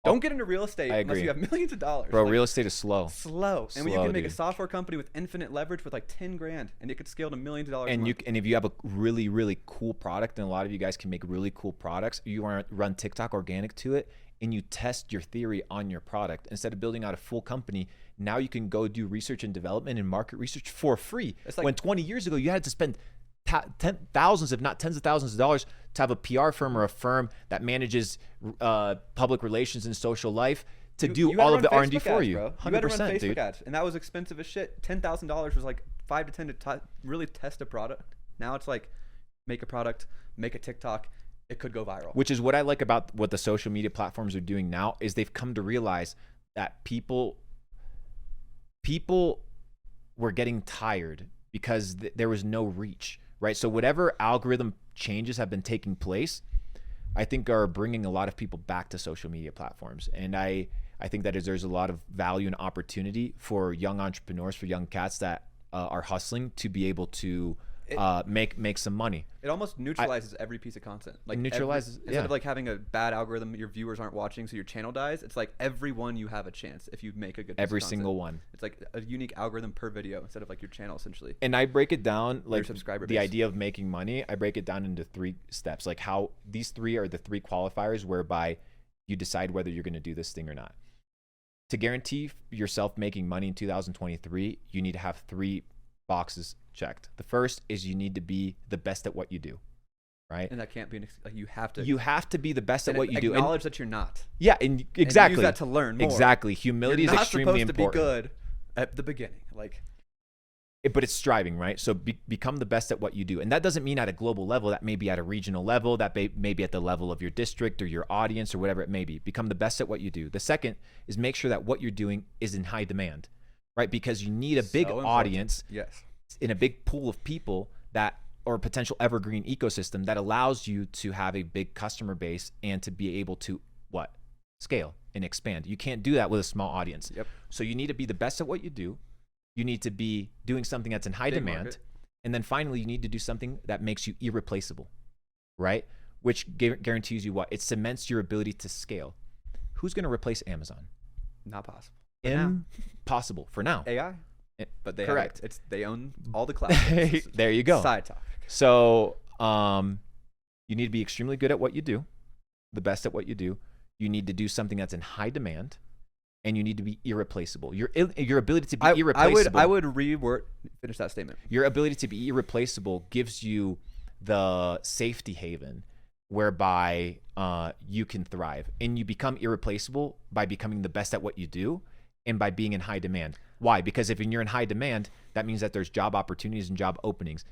Don't get into real estate I unless agree. you have millions of dollars. Bro, Like, real estate is slow. slow. And when you Slow, can make a dude. software company with infinite leverage with like 10 grand, and it could scale to millions of dollars. a And month. if you have a really cool product, and a lot of you guys can make really cool products, you want to run TikTok organic to it, and you test your theory on your product instead of building out a full company. Now you can go do research and development and market research for free. It's like- when 20 years ago you had to spend thousands, if not tens of thousands of dollars to have a PR firm or a firm that manages public relations and social life to do You had to all of run the R&D Facebook for ads, you. bro. You had to run 100%, Facebook dude. ads, and that was expensive as shit. $10,000 was like 5 to 10 to really test a product. Now it's like make a product, make a TikTok, it could go viral. Which is what I like about what the social media platforms are doing now is they've come to realize that people were getting tired because there was no reach, right? So whatever algorithm changes have been taking place, I think are bringing a lot of people back to social media platforms. And I think that there's a lot of value and opportunity for young entrepreneurs, for young cats that are hustling to be able to make some money. It almost neutralizes every piece of content. Like Neutralizes- instead yeah. of like having a bad algorithm, your viewers aren't watching, so your channel dies. It's like every one you have a chance if you make a good. Piece Every of content. single one. It's like a unique algorithm per video instead of like your channel essentially. And I break it down like subscriber the base. idea of making money. I break it down into 3 steps. Like how these 3 are the 3 qualifiers whereby you decide whether you're going to do this thing or not. To guarantee yourself making money in 2023, you need to have 3 boxes checked. The first is you need to be the best at what you do, right? And that can't be like you have to. You have to be the best at and what you do. And, Acknowledge that you're not. yeah, and exactly. And use that to learn more. Exactly. Humility You're is not extremely supposed important. to be good at the beginning. Like But it's striving, right? So become the best at what you do. And that doesn't mean at a global level. That may be at a regional level. That may be at the level of your district or your audience or whatever it may be. Become the best at what you do. The second is make sure that what you're doing is in high demand, right? Because you need a big so important. audience Yes. in a big pool of people that or a potential evergreen ecosystem that allows you to have a big customer base and to be able to scale and expand. You can't do that with a small audience. Yep. So you need to be the best at what you do. You need to be doing something that's in high Big demand. market. And then finally, you need to do something that makes you irreplaceable, right? Which guarantees you what? It cements your ability to scale. Who's going to replace Amazon? Not possible. For now. Impossible for now. AI. But they Correct. They own all the cloud. There you go. Side talk. So you need to be extremely good at what you do, the best at what you do. You need to do something that's in high demand, and you need to be irreplaceable. Your ability to be irreplaceable. I would finish that statement. Your ability to be irreplaceable gives you the safety haven whereby you can thrive, and you become irreplaceable by becoming the best at what you do and by being in high demand. Why? Because if you're in high demand, that means that there's job opportunities and job openings.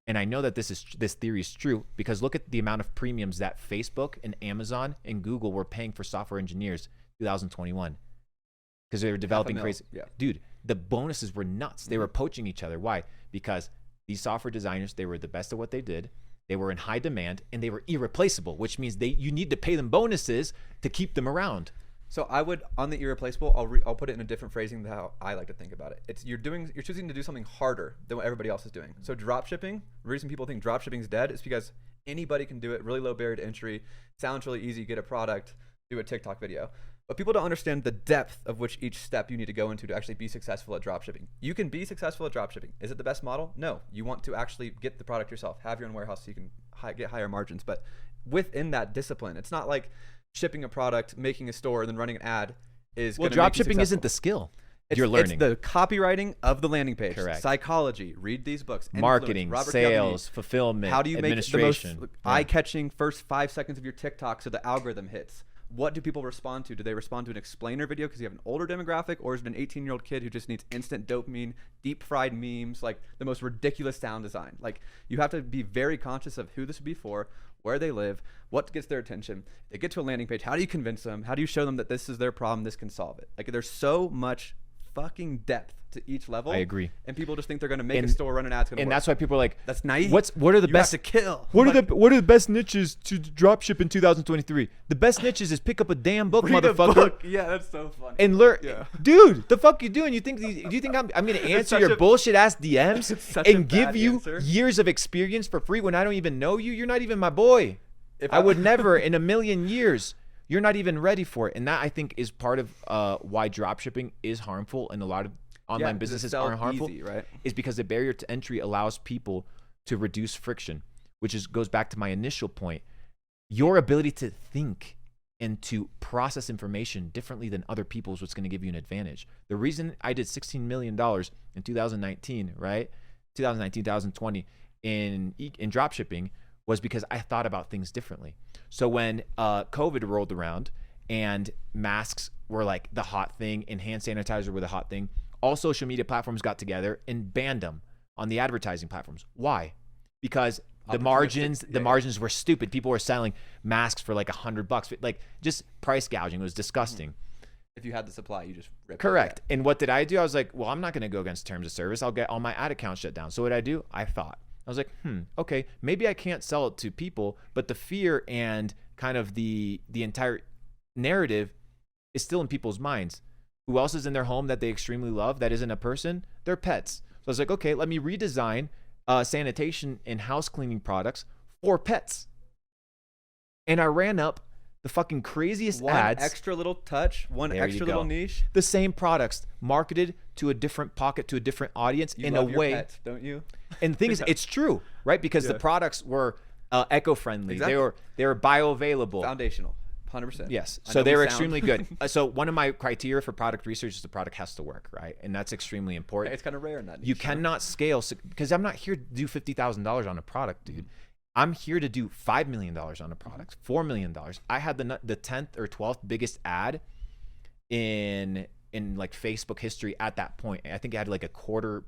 And I know that this theory is true because look at the amount of premiums that Facebook and Amazon and Google were paying for software engineers in 2021 because they were developing crazy. Yeah. Dude, the bonuses were nuts. They were poaching each other. Why? Because these software designers, they were the best at what they did. They were in high demand and they were irreplaceable, which means you need to pay them bonuses to keep them around. So I would, on the irreplaceable, I'll put it in a different phrasing than how I like to think about it. It's you're choosing to do something harder than what everybody else is doing. So drop shipping, the reason people think drop shipping is dead is because anybody can do it, really low barrier to entry, sounds really easy, get a product, do a TikTok video. But people don't understand the depth of which each step you need to go into to actually be successful at drop shipping. You can be successful at drop shipping. Is it the best model? No. You want to actually get the product yourself, have your own warehouse so you can get higher margins. But within that discipline, it's not like shipping a product, making a store, and then running an ad is well, going to drop make you shipping isn't the successful. skill you're learning. It's the copywriting of the landing page. Correct. Psychology. Read these books. Marketing, Robert sales, Kiyosaki. fulfillment, How do you make the most administration. eye-catching first 5 seconds of your TikTok so the algorithm hits? What do people respond to? Do they respond to an explainer video because you have an older demographic, or is it an 18-year-old kid who just needs instant dopamine, deep-fried memes, like the most ridiculous sound design? Like, you have to be very conscious of who this would be for, where they live, what gets their attention. They get to a landing page. How do you convince them? How do you show them that this is their problem, this can solve it? Like, there's so much fucking depth to each level. I agree. And people just think they're going to make a store, run an ad, it's going to work. And that's why people are like, that's naive. What are the You best have to kill. What are the best niches to drop ship in 2023? The best niches is pick up a damn book, Read a motherfucker. book. Yeah, that's so funny. And learn, Yeah. dude. The fuck you doing? Do you think I'm gonna answer such your a- bullshit ass It's DMs such a and give bad you answer. years of experience for free when I don't even know you? You're not even my boy. If I would never in a million years. You're not even ready for it, and that I think is part of why drop shipping is harmful, and a lot of online 'cause businesses it's so aren't harmful. easy, right? Is because the barrier to entry allows people to reduce friction, which goes back to my initial point. Your ability to think and to process information differently than other people is what's going to give you an advantage. The reason I did $16 million in 2019, right? 2019, 2020 in drop shipping was because I thought about things differently. So when COVID rolled around and masks were like the hot thing and hand sanitizer were the hot thing, all social media platforms got together and banned them on the advertising platforms. Why? Because the margins were stupid. People were selling masks for like $100, like just price gouging. It was disgusting. If you had the supply, you just ripped Correct. And what did I do? I was like, well, I'm not going to go against terms of service. I'll get all my ad accounts shut down. So what did I do? I thought. I was like, okay, maybe I can't sell it to people, but the fear and kind of the entire narrative is still in people's minds. Who else is in their home that they extremely love that isn't a person? Their pets. So I was like, okay, let me redesign sanitation and house cleaning products for pets. And I ran up the fucking craziest one ads. extra little touch, one There you extra go. little niche. The same products marketed to a different pocket, to a different audience You in love a your way. pets, don't you? And the thing is, it's true, right? Because the Yeah. products were eco-friendly. Exactly. They were bioavailable. Foundational, 100%. Yes. I So know they we were sound- extremely good. So one of my criteria for product research is the product has to work, right? And that's extremely important. It's kind of rare in that niche. You cannot scale because I'm not here to do $50,000 on a product, dude. I'm here to do $5 million on a product, $4 million. I had the 10th or 12th biggest ad in like Facebook history at that point. I think it had like a quarter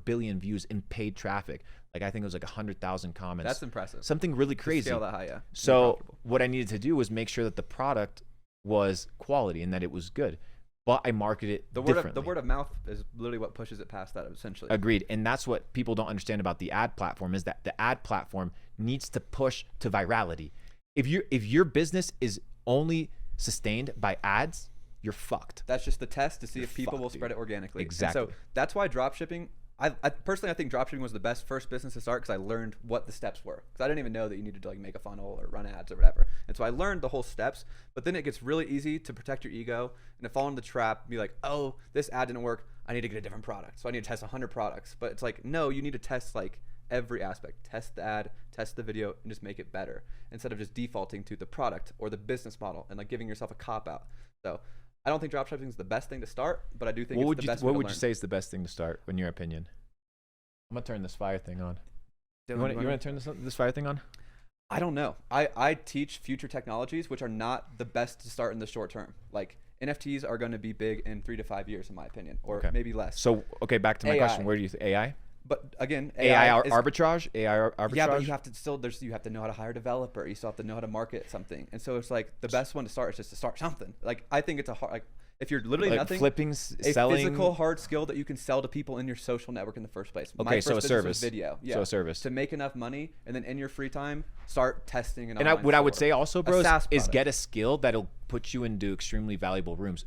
billion views in paid traffic. Like I think it was like 100,000 comments. That's impressive. Something really To crazy. scale that high, yeah. So Incredible. what I needed to do was make sure that the product was quality and that it was good, but I marketed it differently. The word of mouth is literally what pushes it past that, essentially. Agreed. And that's what people don't understand about the ad platform is that the ad platform needs to push to virality. If your business is only sustained by ads, you're fucked. That's just the test to see You're if people will fucked, spread dude. it organically. And Exactly. so that's why dropshipping, I personally, I think dropshipping was the best first business to start because I learned what the steps were. Because I didn't even know that you needed to like make a funnel or run ads or whatever. And so I learned the whole steps. But then it gets really easy to protect your ego and to fall into the trap. Be like, oh, this ad didn't work. I need to get a different product. So I need to test 100 products. But it's like, no, you need to test like every aspect. Test the ad, test the video, and just make it better instead of just defaulting to the product or the business model and like giving yourself a cop out. So I don't think dropshipping is the best thing to start, but I do think it's the best way to What would learn. you say is the best thing to start, in your opinion? I'm gonna turn this fire thing on. You want to turn this fire thing on? I don't know. I teach future technologies, which are not the best to start in the short term. Like NFTs are going to be big in 3 to 5 years, in my opinion, or maybe less. So, okay, back to my AI. question. Where do you think AI? But again, AI is, arbitrage? AI arbitrage? Yeah, but you have to still you have to know how to hire a developer. You still have to know how to market something. And so it's like the best one to start is just to start something. Like I think it's a hard, like if you're literally like nothing, flipping, a selling, physical hard skill that you can sell to people in your social network in the first place. Okay, My so a first business was service. video. Yeah. So a service. To make enough money, and then in your free time, start testing an And online what I would store. say also, A bro, SaaS is product. get a skill that'll put you into extremely valuable rooms.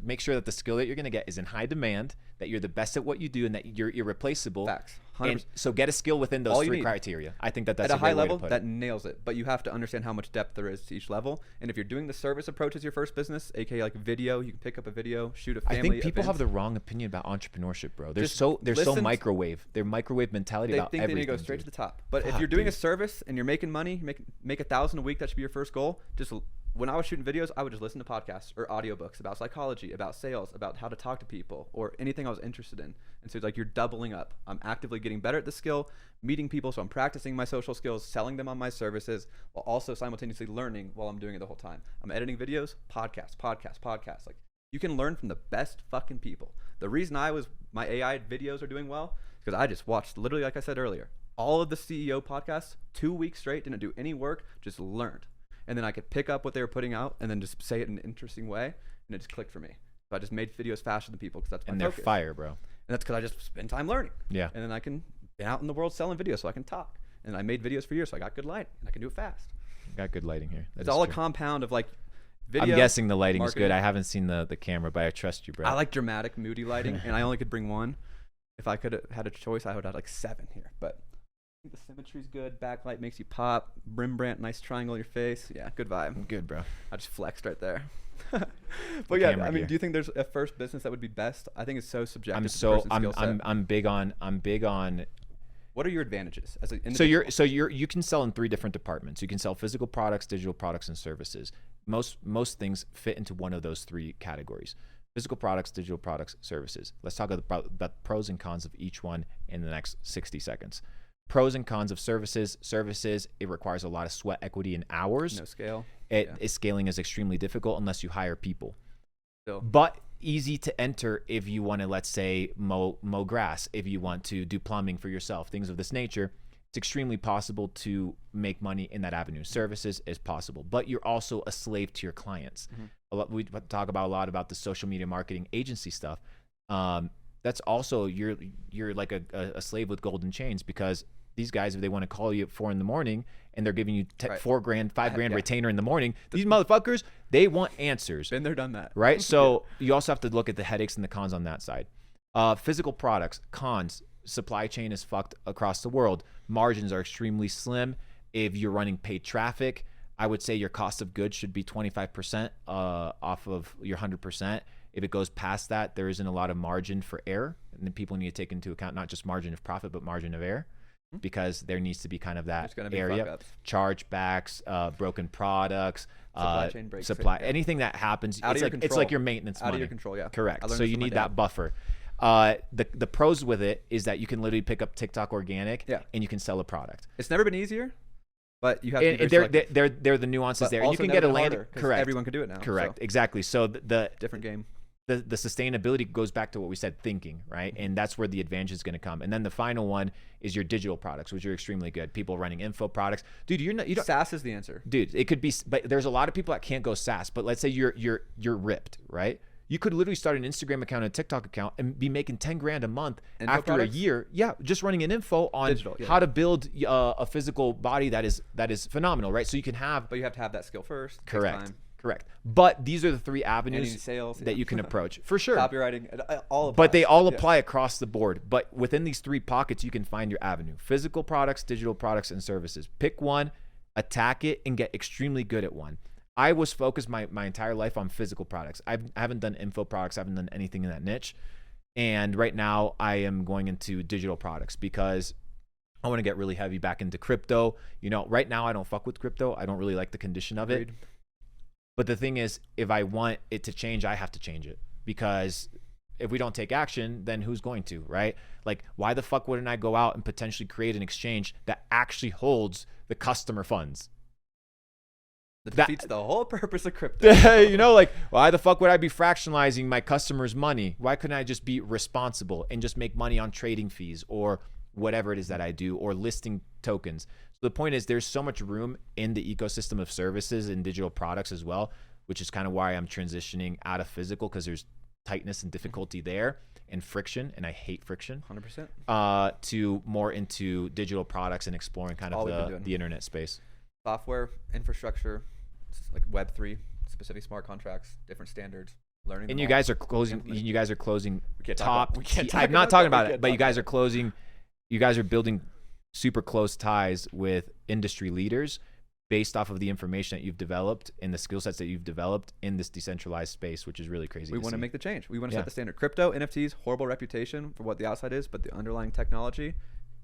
Make sure that the skill that you're gonna get is in high demand, that you're the best at what you do, and that you're irreplaceable. Facts. And 100%. so get a skill within All those you 3 need. criteria. I think that's At a a high great way to level, put that it. nails it. But you have to understand how much depth there is to each level. And if you're doing the service approach as your first business, aka like video, you can pick up a video, shoot a family I think people event. have the wrong opinion about entrepreneurship, bro. They're Just so listen- microwave. They're microwave mentality They about think everything. they need to go straight dude. to the top. But if Fuck, you're doing dude. a service and you're making money, make 1,000 a week, that should be your first goal. Just when I was shooting videos, I would just listen to podcasts or audiobooks about psychology, about sales, about how to talk to people, or anything I was interested in. And so it's like you're doubling up. I'm actively getting better at the skill, meeting people, so I'm practicing my social skills, selling them on my services, while also simultaneously learning while I'm doing it the whole time. I'm editing videos, podcasts. Like you can learn from the best fucking people. The reason my AI videos are doing well is because I just watched, literally like I said earlier, all of the CEO podcasts 2 weeks straight, didn't do any work, just learned. And then I could pick up what they were putting out and then just say it in an interesting way, and it just clicked for me. So I just made videos faster than people because that's my And they're focus. fire, bro. And that's because I just spend time learning. Yeah. And then I can be out in the world selling videos so I can talk. And I made videos for years, so I got good lighting and I can do it fast. Got good lighting here. That It's is all a true. compound of like video. I'm guessing the lighting is marketing. good. I haven't seen the camera, but I trust you, bro. I like dramatic, moody lighting, and I only could bring one. If I could have had a choice, I would have like 7 here. But I think the symmetry's good. Backlight makes you pop. Rembrandt, nice triangle in your face. Yeah, good vibe. Good, bro. I just flexed right there. But yeah, camera I mean, gear. do you think there's a first business that would be best? I think it's so subjective. I'm to the so person's skill set. I'm big on. What are your advantages as an So individual? you can sell in 3 different departments. You can sell physical products, digital products, and services. Most things fit into one of those 3 categories: physical products, digital products, services. Let's talk about the pros and cons of each one in the next 60 seconds. Pros and cons of services. Services, it requires a lot of sweat equity and hours. No scale. Scaling is extremely difficult unless you hire people. Still. But easy to enter if you want to, let's say, mow grass, if you want to do plumbing for yourself, things of this nature. It's extremely possible to make money in that avenue. Services is possible, but you're also a slave to your clients. We talk about a lot about the social media marketing agency stuff. That's also you're like a slave with golden chains, because these guys, if they want to call you at 4 a.m. and they're giving you Right. $4,000, $5,000 Yeah. retainer in the morning, these motherfuckers, they want answers. Been there, done that. Right? So you also have to look at the headaches and the cons on that side. Physical products, cons, supply chain is fucked across the world. Margins are extremely slim. If you're running paid traffic, I would say your cost of goods should be 25% off of your 100%. If it goes past that, there isn't a lot of margin for error. And then people need to take into account not just margin of profit, but margin of error, because there needs to be kind of that There's gonna be area. fuck-ups. Chargebacks, broken products, Supply chain breaks. anything that happens. Out of it's your like control. your maintenance Out money. of your control, yeah. Correct. I learned So this you from my need dad. that buffer. The pros with it is that you can literally pick up TikTok organic, Yeah. and you can sell a product. It's never been easier, but you have to be And very they're, selective. they're the nuances But there. You also can never get a been land. harder, 'cause Correct. everyone can do it now. Correct. So, Exactly. So the different game. the sustainability goes back to what we said, thinking, right? And that's where the advantage is going to come. And then the final one is your digital products, which are extremely good. People running info products, dude. You don't. SaaS is the answer. Dude, it could be, but there's a lot of people that can't go SaaS. But let's say you're ripped, right? You could literally start an Instagram account and a TikTok account and be making $10,000 a month Info after products? a year. Yeah, just running an info on Digital, yeah. how to build a physical body that is phenomenal, right? So you can have But you have to have that skill first. Takes correct, time. correct. But these are the 3 And you avenues need sales, that yeah. you can approach for sure. Copywriting, all of But they all Yeah. apply across the board. But within these 3 pockets, you can find your avenue: physical products, digital products, and services. Pick one, attack it, and get extremely good at one. I was focused my entire life on physical products. I haven't done info products. I haven't done anything in that niche. And right now I am going into digital products because I want to get really heavy back into crypto. You know, right now I don't fuck with crypto. I don't really like the condition of it. But the thing is, if I want it to change, I have to change it, because if we don't take action, then who's going to, right? Like, why the fuck wouldn't I go out and potentially create an exchange that actually holds the customer funds? That defeats the whole purpose of crypto. You know, like, why the fuck would I be fractionalizing my customers' money? Why couldn't I just be responsible and just make money on trading fees or whatever it is that I do, or listing tokens? So the point is, there's so much room in the ecosystem of services and digital products as well, which is kind of why I'm transitioning out of physical, because there's tightness and difficulty there and friction, and I hate friction. 100%. To more into digital products and exploring kind of the internet space. Software, infrastructure, like Web3, specific smart contracts, different standards, learning. And you guys are closing. You guys are closing top. I'm not talking about it, but you guys are closing. You guys are building super close ties with industry leaders based off of the information that you've developed and the skill sets that you've developed in this decentralized space, which is really crazy. We want to make the change. We want to set the standard. Crypto, NFTs, horrible reputation for what the outside is, but the underlying technology,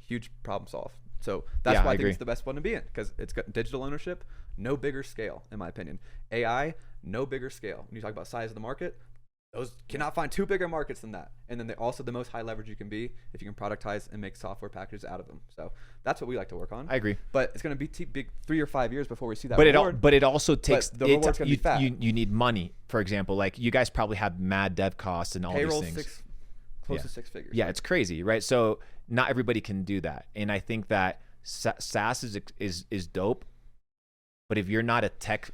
huge problem solved. So that's why I think it's the best one to be in, because it's got digital ownership, no bigger scale, in my opinion. AI, no bigger scale. When you talk about size of the market, those cannot find two bigger markets than that. And then they're also the most high leverage you can be if you can productize and make software packages out of them. So that's what we like to work on. I agree. But it's going to be big 3 or 5 years before we see that reward. But it also takes, the reward's going to be fat. You need money, for example. Like, you guys probably have mad dev costs and all Payroll these things. Close to 6 figures. Yeah, it's crazy, right? So not everybody can do that. And I think that SaaS is dope. But if you're not a tech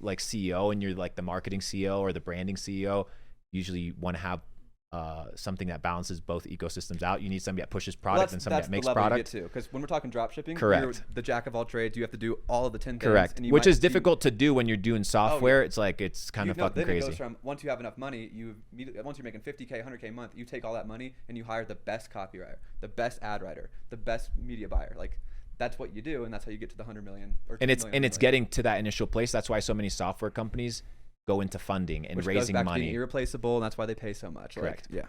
like CEO, and you're like the marketing CEO or the branding CEO, usually you want to have something that balances both ecosystems out. You need somebody that pushes product and somebody that makes product. Because when we're talking drop shipping, correct, you're the jack of all trades. You have to do all of the 10 things. Correct, which is difficult to do when you're doing software. It's like, it's kind of fucking crazy. It goes from, once you have enough money, once you're making 50K, 100K a month, you take all that money and you hire the best copywriter, the best ad writer, the best media buyer. Like, that's what you do, and that's how you get to the 100 million. Or it's getting to that initial place. That's why so many software companies go into funding and raising money. To being irreplaceable, and that's why they pay so much. Correct. Like,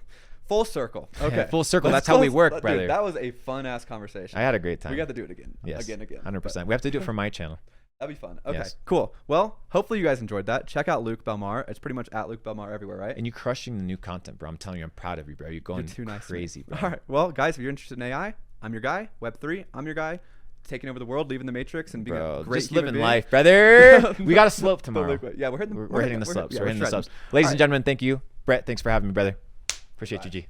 full circle. Okay. Full circle. That's how we work, brother. Dude, that was a fun ass conversation. I had a great time. We got to do it again. Yes. Again. 100%. We have to do it for my channel. That'd be fun. Okay. Yes. Cool. Well, hopefully you guys enjoyed that. Check out Luke Belmar. It's pretty much at Luke Belmar everywhere, right? And you crushing the new content, bro. I'm telling you, I'm proud of you, bro. You're going too nice crazy, bro. All right. Well, guys, if you're interested in AI, I'm your guy. Web3, I'm your guy. Taking over the world, leaving the matrix, and being a great just human living being. life, brother. We got a slope tomorrow. Yeah, we're hitting the slopes. Yeah, we're hitting the slopes. Ladies and gentlemen, thank you. Brett, thanks for having me, brother. Appreciate you, G.